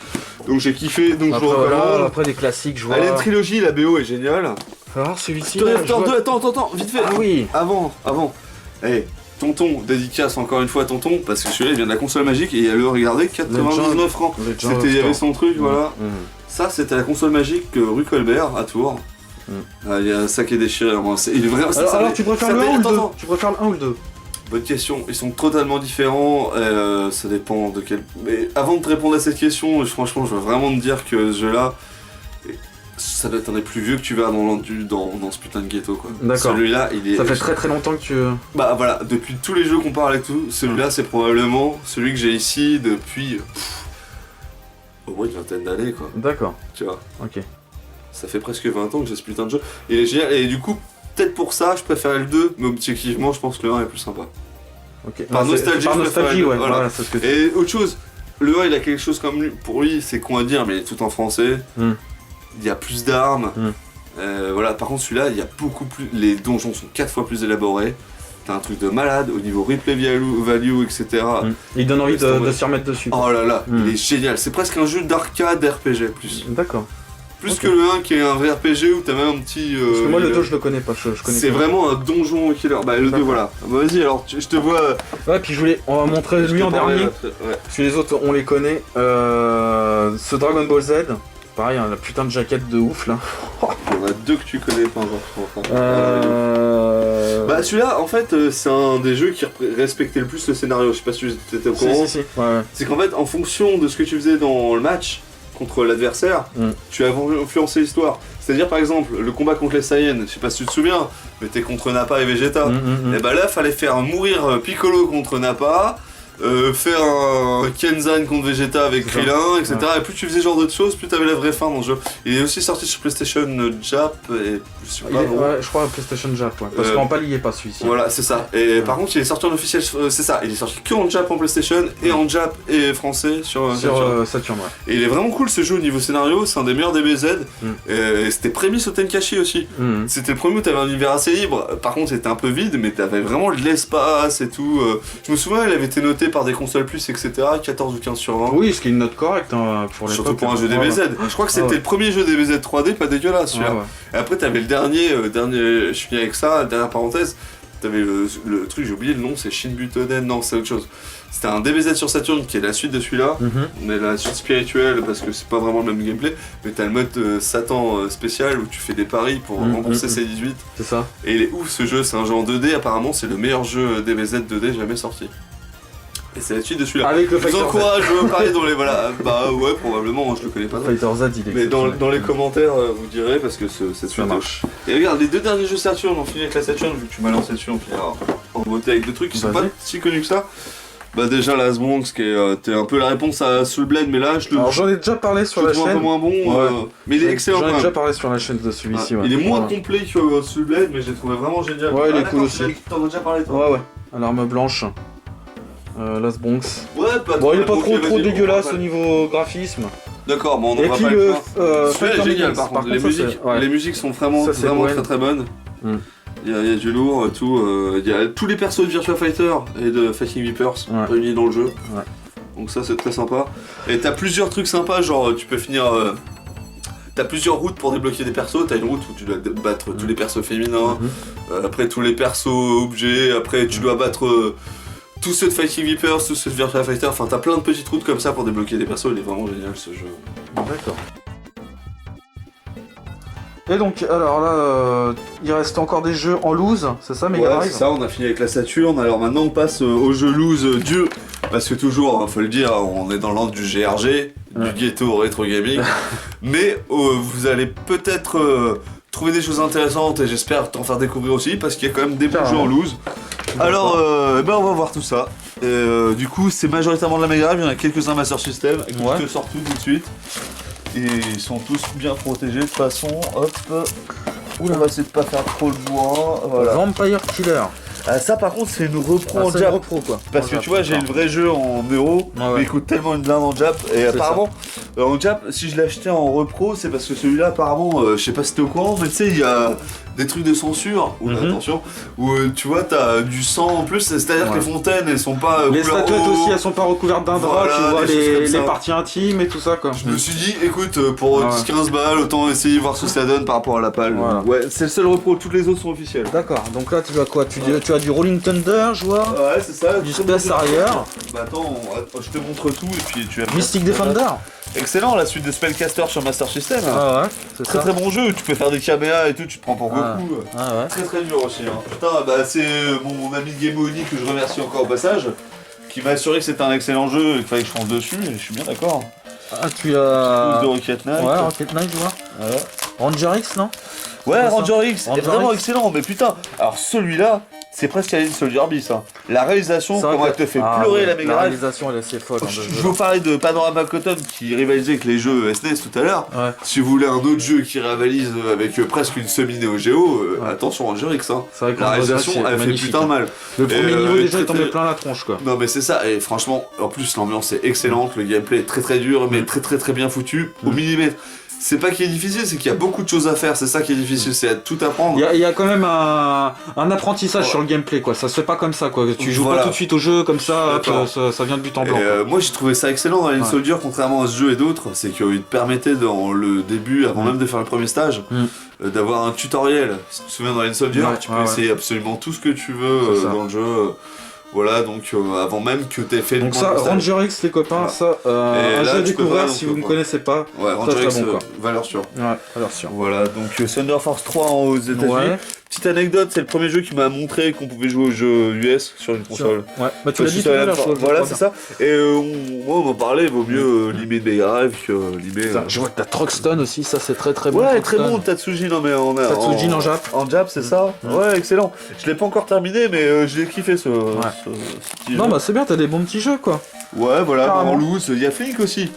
donc j'ai kiffé, donc je Après, vous voilà, recommande. après des classiques, je vois. Alien Trilogy, la BO est géniale. Faut voir celui-ci. Toy là, After je vois- 2, attends, vite fait. Ah oui. Avant. Eh, tonton, dédicace encore une fois à tonton, parce que celui-là il vient de la console magique et il y a le regardez 99 francs. Legend C'était, il y avait son truc, Mmh. voilà. Mmh. Ça, c'était la console magique rue Colbert à Tours. Il y a ça qui est déchiré. Moi, il est vraiment. Alors tu préfères le 1 ou le 2 Attends, Tu préfères le 1 ou le 2 bonne question. Ils sont totalement différents. Ça dépend de quel. Mais avant de te répondre à cette question, franchement, je veux vraiment te dire que ce jeu-là, ça doit être un des plus vieux que tu verras dans ce putain de ghetto, quoi. D'accord. Celui-là, il est. Ça fait très très longtemps que tu. Bah voilà, depuis tous les jeux qu'on parle et tout, celui-là, c'est probablement celui que j'ai ici depuis. Au moins une vingtaine d'années, quoi. D'accord. Tu vois. Ok. Ça fait presque 20 ans que j'ai ce putain de jeu. Il est génial. Et du coup, peut-être pour ça, je préférais le 2, mais objectivement, je pense que le 1 est plus sympa. Ok. Par Non, c'est- nostalgie, Par je préfère nostalgie, le- ouais. voilà. Voilà, c'est ce que tu. Et autre chose, le 1 il a quelque chose comme lui, pour lui, c'est con à dire, mais il est tout en français. Mm. Il y a plus d'armes. Mm. Voilà, par contre, celui-là, il y a beaucoup plus. Les donjons sont 4 fois plus élaborés. T'as un truc de malade au niveau replay value, etc. Mm. Il donne envie Laisse tomber. de s'y remettre dessus. quoi. Oh là là, Mm. il est génial. C'est presque un jeu d'arcade RPG plus. D'accord. Plus Ok. que le 1 qui est un vrai RPG où t'as même un petit. Parce que moi le il- 2 je le connais pas. Je connais C'est pas. vraiment un donjon killer. Bah, le 2, D'accord. voilà. Bah, vas-y, alors, je te vois. Ouais, puis on va montrer je lui te en parlais, dernier. là, ouais. Parce que les autres on les connaît. Ce Dragon Ball Z. Pareil, hein, la putain de jaquette de ouf là. Il y en a 2 que tu connais pas encore. Bah celui-là en fait c'est un des jeux qui respectait le plus le scénario, je sais pas si tu étais au Si, courant. si, si. Ouais, ouais. C'est qu'en fait en fonction de ce que tu faisais dans le match contre l'adversaire, Mm. tu as influencé l'histoire. C'est-à-dire par exemple le combat contre les Saiyans, je sais pas si tu te souviens, mais t'es contre Nappa et Vegeta. Mm. Et bah là fallait faire mourir Piccolo contre Nappa, faire un Kenzan contre Vegeta avec C'est ça. Krillin, etc. Et plus tu faisais ce genre de choses, plus t'avais la vraie fin dans le jeu. Il est aussi sorti sur PlayStation Jap et je sais Il pas. est- non. ouais, je crois PlayStation Jap, ouais. Parce Euh, qu'en pal il est pas celui-ci. Voilà, c'est ça. Et par contre, il est sorti en officiel, c'est ça. Il est sorti que en Jap en PlayStation et en Jap et français sur Sur Saturn. Saturn, ouais. Et il est vraiment cool ce jeu au niveau scénario, c'est un des meilleurs DBZ. Et c'était prémis au Tenkachi aussi. Mm. C'était le premier où t'avais un univers assez libre. Par contre, c'était un peu vide, mais t'avais vraiment de l'espace et tout. Je me souviens, il avait été noté par des consoles plus, etc. 14 ou 15 sur 20. Oui, ce qui est une note correcte hein, pour l'époque. Surtout pour un jeu DBZ. Je crois que c'était Ah ouais. le premier jeu DBZ 3D, pas dégueulasse celui-là. Ouais, ouais. Et après, t'avais le dernier, je finis avec ça, dernière parenthèse, t'avais le truc, j'ai oublié le nom, c'est Shin Butoden, non, c'est autre chose. C'était un DBZ sur Saturn qui est la suite de celui-là, Mhm. mais la suite spirituelle parce que c'est pas vraiment le même gameplay, mais t'as le mode Satan spécial où tu fais des paris pour rembourser ses 18. C'est ça. Et il est ouf ce jeu, c'est un jeu en 2D, apparemment c'est le meilleur jeu DBZ 2D jamais sorti. Et c'est la suite de celui-là. Avec le Je vous Fighter Z. encourage, pareil dans les. Voilà, bah ouais, probablement, je le connais pas. Fighter Z, il est Mais dans exceptionnel. les commentaires, vous direz parce que c'est Ça marche. Et regarde, les 2 derniers jeux Saturn, on finit avec la Saturn, vu que tu m'as lancé dessus, on finira en beauté avec 2 trucs qui sont pas Vas-y. si connus que ça. Bah déjà, la Bronx, qui est t'es un peu la réponse à Soul Blade, mais là, je le Alors j'en ai déjà parlé sur la trouve un peu chaîne. moins bon, Ouais. mais il est excellent J'en ai quand déjà même. parlé sur la chaîne de celui-ci. Ouais. Il est moins Ouais. complet que Soul Blade, mais je l'ai trouvé vraiment génial. Ouais, il est d'accord, cool aussi. T'en as déjà parlé toi. Ouais, ouais. À l'arme blanche. Las Bronx. Ouais, pas Bon, il est pas ok, trop vas-y, dégueulasse on au niveau graphisme. D'accord, bon, on en Et va puis pas le le faire. Celui-là Fighter est génial Millions, par contre, ça, les musiques c'est- ouais. sont vraiment, Ça, c'est vraiment Bowen. très très bonnes. Mm. Il y a du lourd, tout. Il y a tous les persos de Virtua Fighter et de Fighting Vipers réunis dans le jeu. Ouais. Donc ça c'est très sympa. Et t'as plusieurs trucs sympas, genre tu peux finir... T'as plusieurs routes pour débloquer des persos. T'as une route où tu dois battre tous les persos féminins, après tous les persos objets, après tu dois battre tous ceux de Fighting Vipers, tous ceux de Virtua Fighter. Enfin t'as plein de petites routes comme ça pour débloquer des persos. Il est vraiment génial ce jeu. D'accord. Et donc, alors là, il reste encore des jeux en loose, c'est ça, Mega Drive? C'est ça, on a fini avec la Saturn. Alors maintenant, on passe au jeu loose Dieu. Parce que toujours, faut le dire, on est dans l'ordre du GRG, du ghetto rétro gaming. Mais vous allez peut-être trouver des choses intéressantes et j'espère t'en faire découvrir aussi parce qu'il y a quand même des bons jeux en loose. Alors, on va voir tout ça. Du coup, c'est majoritairement de la Mega Drive, il y en a quelques-uns Master System. Je te sors tout de suite. Et ils sont tous bien protégés de toute façon. Hop. On va essayer de pas faire trop le bois. Voilà. Vampire Killer. Ça par contre c'est une repro en Jap. Quoi. Parce que tu vois j'ai le vrai jeu en euro, mais il coûte tellement une blinde en Jap. Et apparemment en Jap si je l'ai acheté en repro c'est parce que celui-là apparemment, je sais pas si t'es au courant, mais tu sais il y a des trucs de censure, attention, où tu vois t'as du sang en plus, c'est-à-dire que les fontaines elles sont pas... les statuettes aussi elles sont pas recouvertes d'un drap, tu vois les parties intimes et tout ça quoi. Je me suis dit écoute pour 10-15 balles autant essayer voir ce que ça donne par rapport à la palle. Ouais c'est le seul repro, toutes les autres sont officielles. D'accord, donc là tu as quoi, tu as du Rolling Thunder je vois. Ouais c'est ça. Du Space Harrier. Bah attends, je te montre tout et puis tu vas... Mystic Defender. Excellent, la suite de Spellcaster sur Master System. Ah ouais, c'est très très bon jeu, tu peux faire des caméras et tout, tu te prends pour Goku. Ah ouais. Très très dur aussi. Putain, bah c'est mon ami Gameoni que je remercie encore au passage, qui m'a assuré que c'était un excellent jeu et qu'il fallait que je fonce dessus, et je suis bien d'accord. Ah tu as... de Rocket Knight. Ouais, Rocket Knight je vois. Ranger X non? Ouais, Ranger X, est vraiment excellent, mais putain, alors celui-là, c'est presque Alien Soldier Beast. La réalisation, comment elle te fait pleurer la Mega Drive. La réalisation elle est assez folle. Je vous parlais de Panorama Cotton qui rivalisait avec les jeux SNES tout à l'heure. Si vous voulez un autre jeu qui rivalise avec presque une semi-Neo Geo, attention Ranger X. La réalisation elle fait putain de mal. Le premier niveau déjà il tombait plein la tronche quoi. Non mais c'est ça, et franchement, en plus l'ambiance est excellente, le gameplay est très très dur, mais très très très bien foutu, au millimètre. C'est pas qu'il est difficile, c'est qu'il y a beaucoup de choses à faire, c'est ça qui est difficile, c'est à tout apprendre. Il y a quand même un apprentissage sur le gameplay quoi, ça se fait pas comme ça quoi, tu joues pas tout de suite au jeu comme ça, ça vient de but en blanc. Moi j'ai trouvé ça excellent dans Alien Soldier, contrairement à ce jeu et d'autres, c'est qu'il te permettait dans le début, avant même de faire le premier stage, d'avoir un tutoriel. Si tu te souviens dans Alien Soldier, tu peux essayer absolument tout ce que tu veux dans le jeu. Voilà, donc avant même que t'aies fait donc ça, Ranger X les copains, ça, un jeu à découvrir si vous ne connaissez pas. Ouais, Ranger X, valeur sûre. Ouais, valeur sûre. Voilà, donc Thunder Force 3 aux États-Unis. Petite anecdote, c'est le premier jeu qui m'a montré qu'on pouvait jouer aux jeux US sur une console. Ouais, bah tu l'as dit tout à l'heure. Voilà, c'est ça. Et moi, on m'en parlait, vaut mieux limer de Mega Drive que limer. Je vois que t'as Truxton aussi, ça c'est très très bon. Ouais, très bon, Tatsuji, non mais on a. Tatsuji en Jap. En Jap, c'est ça. Ouais, excellent. Je l'ai pas encore terminé, mais je l'ai kiffé ce petit jeu. Non, bah c'est bien, t'as des bons petits jeux quoi. Ouais, voilà, en loose, il y a Flink aussi.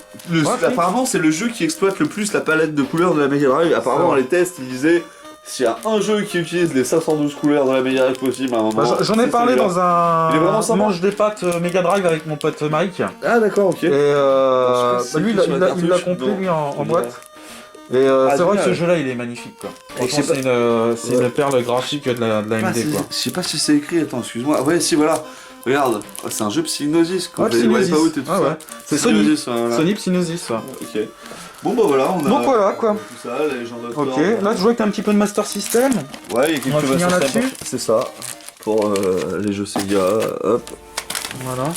Apparemment, c'est le jeu qui exploite le plus la palette de couleurs de la Mega Drive. Apparemment, dans les tests, ils disaient. S'il y a un jeu qui utilise les 512 couleurs de la Mega Drive possible à un moment... J'en ai parlé dans un mange des pâtes Mega Drive avec mon pote Mike. Ah d'accord, ok. Et lui, il l'a compris lui en boîte. Et c'est vrai que ce jeu là il est magnifique quoi. Franchement c'est une perle graphique de la AMD quoi. Je sais pas si c'est écrit, attends excuse-moi. Ouais si voilà. Regarde, c'est un jeu Psygnosis quoi. Psygnosis. Wipeout et tout ça. C'est Sony. Sony Psygnosis ouais. Ok. Bon bah voilà, on a... Donc voilà quoi. Tout ça, les gens d'autres. Ok, là je vois que t'as un petit peu de Master System. Ouais, il y a quelques Master System. C'est ça. Pour les jeux Sega, hop. Voilà.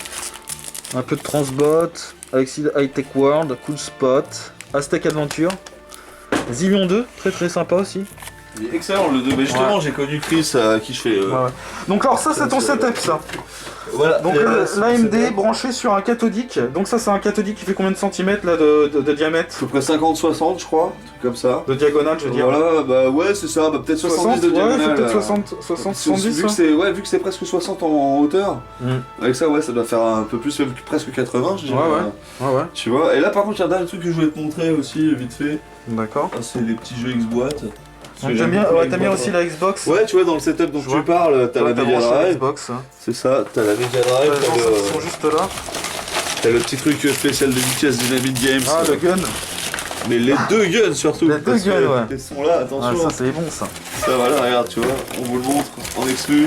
Un peu de Transbot, Alexis High Tech World, Cool Spot, Aztec Adventure. Zillion 2, très très sympa aussi. Il est excellent le 2, mais justement j'ai connu Chris à qui je fais... Donc alors ça c'est ton setup ça. Voilà. Donc l'AMD branché sur un cathodique. Donc ça c'est un cathodique qui fait combien de centimètres là de diamètre? À peu près 50-60 je crois, un truc comme ça. De diagonale je veux dire. Voilà, bah ouais c'est ça, bah peut-être 70 de diagonale. Ouais, peut-être 70. Vu que c'est presque 60 en hauteur, avec ça ouais ça doit faire un peu plus, même presque 80 je dirais. Ouais. Tu vois, et là par contre il y a un dernier truc que je voulais te montrer aussi vite fait. D'accord. C'est les petits jeux X-Boîte. Donc t'as bien aussi la Xbox. Ouais, tu vois, dans le setup dont tu parles, t'as la Mega Drive. C'est ça, t'as la Mega Drive. Ils sont juste là. T'as le petit truc spécial de Lucas Dynamite Games. Ah, le gun. Mais les deux guns surtout. Les deux guns, ouais. Ils sont là, attention. Ah, ça c'est bon ça. Ça voilà, regarde, tu vois, on vous le montre en exclu.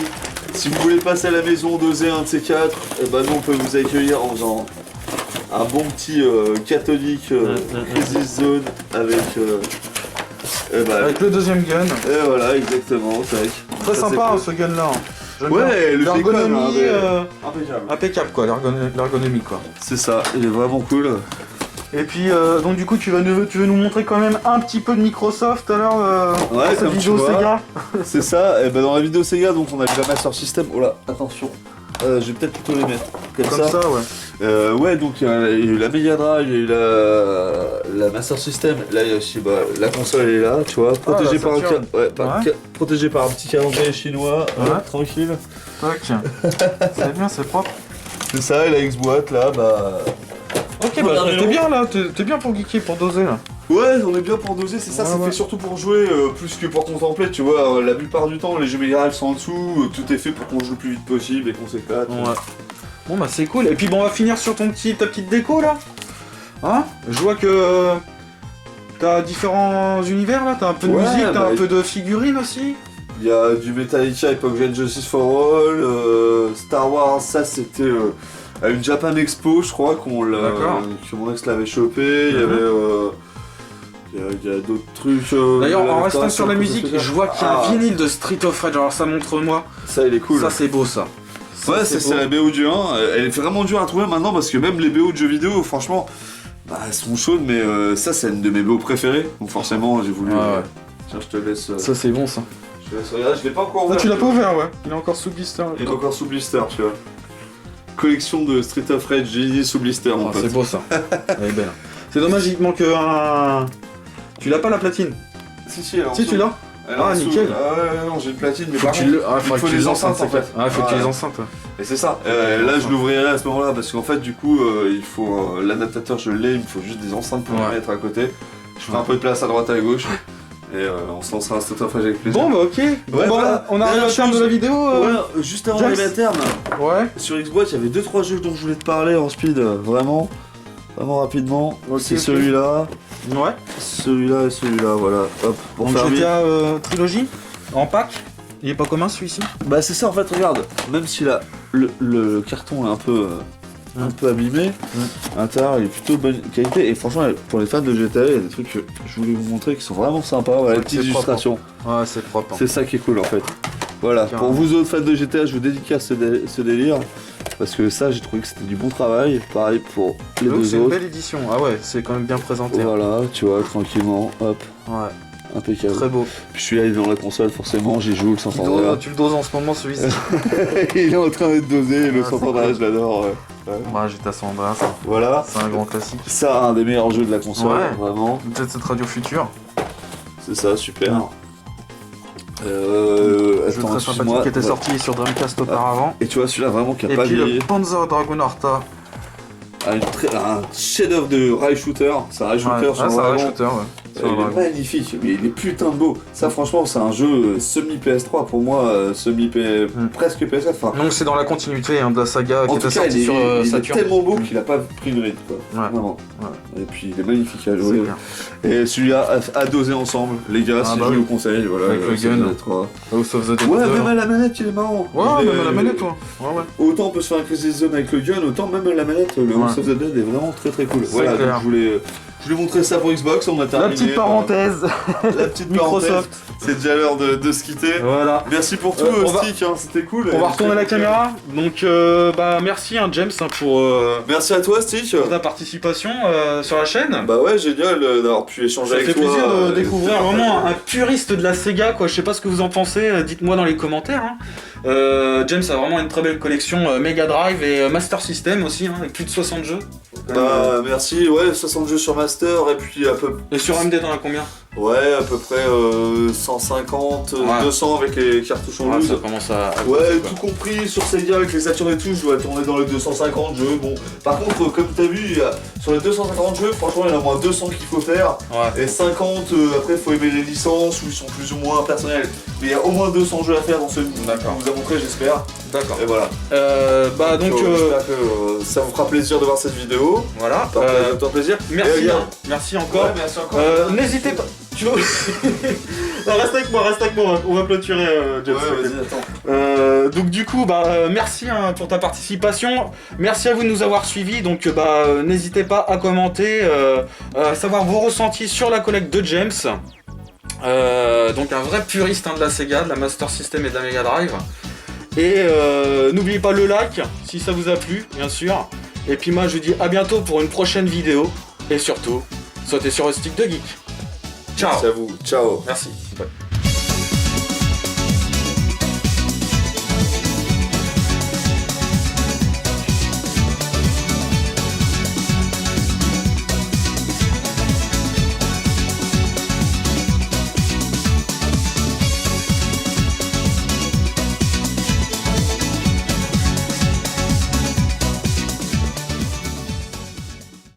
Si vous voulez passer à la maison, doser un de ces quatre, et ben nous on peut vous accueillir en faisant un bon petit catholique Crisis Zone avec Avec le deuxième gun. Et voilà, exactement, tac. Très Ça, sympa c'est ce gun là. Ouais, le l'ergonomie impeccable. impeccable quoi, l'ergonomie quoi. C'est ça, il est vraiment cool. Et puis donc du coup tu veux nous montrer quand même un petit peu de Microsoft alors Ouais, dans cette comme tu vidéo vois. Sega. C'est ça, et ben dans la vidéo Sega, donc on a vu la Master System. Oh là, attention, je vais peut-être plutôt les mettre comme ça. Ouais. Ouais, donc il y a eu la Mega Drive, il y a eu la Master System. Là, il y a aussi la console, elle est là, tu vois, protégée par, protégée par un petit calendrier chinois, tranquille. Tac. C'est bien, c'est propre. C'est ça, et la X-Boîte là, bah. Ok, bah t'es bien là, t'es bien pour geeker, pour doser là. Ouais, on est bien pour doser, c'est ça, c'est fait surtout pour jouer, plus que pour contempler, tu vois, la plupart du temps, les jeux Mega Drive sont en dessous, tout est fait pour qu'on joue le plus vite possible et qu'on s'éclate. Ouais. Bon bah c'est cool, et puis bon on va finir sur ta petite déco là. Hein? Je vois que t'as différents univers là, t'as un peu de musique, t'as un peu de figurines aussi. Il y a du Metallica, Epoch Gen Justice for All, Star Wars, ça c'était à une Japan Expo, je crois, que mon ex l'avait chopé. Il y avait. Il y a d'autres trucs. D'ailleurs, en restant sur la musique, je vois qu'il y a un vinyle de Street of Rage, alors ça montre-moi. Ça, il est cool. Ça, c'est beau ça. Ouais, c'est la BO du 1. Elle est vraiment dure à trouver maintenant parce que même les BO de jeux vidéo, franchement, bah, elles sont chaudes, mais ça, c'est une de mes BO préférées. Donc, forcément, j'ai voulu. Tiens, je te laisse. Ça, c'est bon ça. Je te laisse regarder, je l'ai pas encore ouvert. Ah, tu l'as pas ouvert, ouais. Il est encore sous blister. Il est encore sous blister, tu vois. Collection de Street of Rage GD sous blister, mon pote. C'est beau ça. Elle est belle. C'est dommage, il te manque un. Tu l'as pas la platine? Si, elle est en Si, dessous. tu l'as? Ah, nickel. Ah ouais, non, j'ai une platine, mais Faut par que contre, il faut des enceintes en fait. Ah, faut que tu les enceintes. Et c'est ça. Là, je l'ouvrirai à ce moment-là parce qu'en fait, du coup, il faut l'adaptateur, je l'ai, il me faut juste des enceintes pour les mettre à côté. Je ferai un peu de place à droite, à gauche. Et on se lancera un Street of Rage avec plaisir. Bon, bah ok. Bon, voilà. on arrive au terme de la vidéo. Ouais, juste avant d'arriver à terme. Ouais. Sur Xbox, il y avait 2-3 jeux dont je voulais te parler en speed, vraiment rapidement. C'est celui-là. Ouais. Celui-là et celui-là, voilà. Hop, pour Donc faire GTA Trilogy en pack. Il est pas commun celui-ci? Bah c'est ça en fait, regarde, même si là le carton est un peu abîmé, à l'intérieur il est plutôt de bonne qualité et franchement pour les fans de GTA il y a des trucs que je voulais vous montrer qui sont vraiment sympas, voilà, les petites illustrations. Ouais, c'est propre. C'est ça qui est cool en fait. Voilà, pour vous autres fans de GTA, je vous dédicace ce délire parce que ça j'ai trouvé que c'était du bon travail, pareil pour les deux autres. C'est une belle édition, ah ouais, c'est quand même bien présenté. Voilà, tu vois, tranquillement, hop. Ouais. Impeccable. Très beau. Puis celui-là il est dans la console, forcément, j'y joue le Santander. Tu le doses en ce moment celui-ci. Il est en train d'être dosé, le Santander, je l'adore. Ouais, GTA San Andreas. Voilà. C'est un grand classique. Ça, un des meilleurs jeux de la console, vraiment. Peut-être cette radio future. C'est ça, super. Jeu très sympathique qui était sorti sur Dreamcast auparavant. Et tu vois celui-là vraiment qui a pas vieilli. Et puis vieilli. le Panzer Dragoon Horta. Un chef-d'œuvre de rail shooter. C'est un rail shooter sur un vraiment. rail shooter, Il est magnifique, mais il est putain de beau. Ça franchement c'est un jeu semi PS3 pour moi, presque PS4. Enfin, donc c'est dans la continuité de la saga qui était sortie sur Saturn. Il est tellement beau qu'il a pas pris de ride quoi. Vraiment. Et puis il est magnifique à jouer. Et celui-là à doser ensemble, les gars, si je vous le conseille, voilà. Avec le gun. House of the Dead. Ouais, même à la manette il est marrant. Ouais, même à la manette toi. Autant on peut se faire un Crisis Zone avec le gun, autant même à la manette, le House of the Dead est vraiment très très cool. Voilà, donc je voulais montrer ça pour Xbox, on a terminé. La petite parenthèse. La petite Microsoft. C'est déjà l'heure de se quitter. Voilà. Merci pour tout, Stick, c'était cool. On va retourner la caméra. Donc, merci James pour. Merci à toi, Stick. Pour ta participation sur la chaîne. Bah ouais, génial d'avoir pu échanger avec toi. Ça fait plaisir de découvrir vraiment un puriste de la Sega, quoi. Je sais pas ce que vous en pensez, dites-moi dans les commentaires. James a vraiment une très belle collection Mega Drive et Master System aussi, avec plus de 60 jeux. Bah merci, ouais, 60 jeux sur Master et puis à peu. Et sur AMD t'en as combien? Ouais, à peu près 150, 200 avec les cartouches en loose. Ça commence à ouais, tout compris sur Sega avec les Saturn et tout, je dois tourner dans les 250 jeux. Bon, par contre, comme t'as vu, sur les 250 jeux, franchement, il y en a au moins 200 qu'il faut faire. Et 50, après, il faut aimer les licences où ils sont plus ou moins personnels. Mais il y a au moins 200 jeux à faire dans ce livre. D'accord. On vous a montré, j'espère. D'accord. Et voilà. Donc, j'espère que ça vous fera plaisir de voir cette vidéo. Voilà. Autant plaisir. Merci. Merci encore. Ouais, merci encore. N'hésitez pas. Tu veux Non, reste avec moi, on va clôturer James. Ouais, vas-y, attends. Donc du coup, merci pour ta participation. Merci à vous de nous avoir suivis. Donc n'hésitez pas à commenter, à savoir vos ressentis sur la collecte de James. Donc un vrai puriste de la Sega, de la Master System et de la Mega Drive. Et n'oubliez pas le like si ça vous a plu, bien sûr. Et puis moi je vous dis à bientôt pour une prochaine vidéo. Et surtout, sautez sur le stick de geek. Ciao. Merci à vous. Ciao. Merci. Ouais.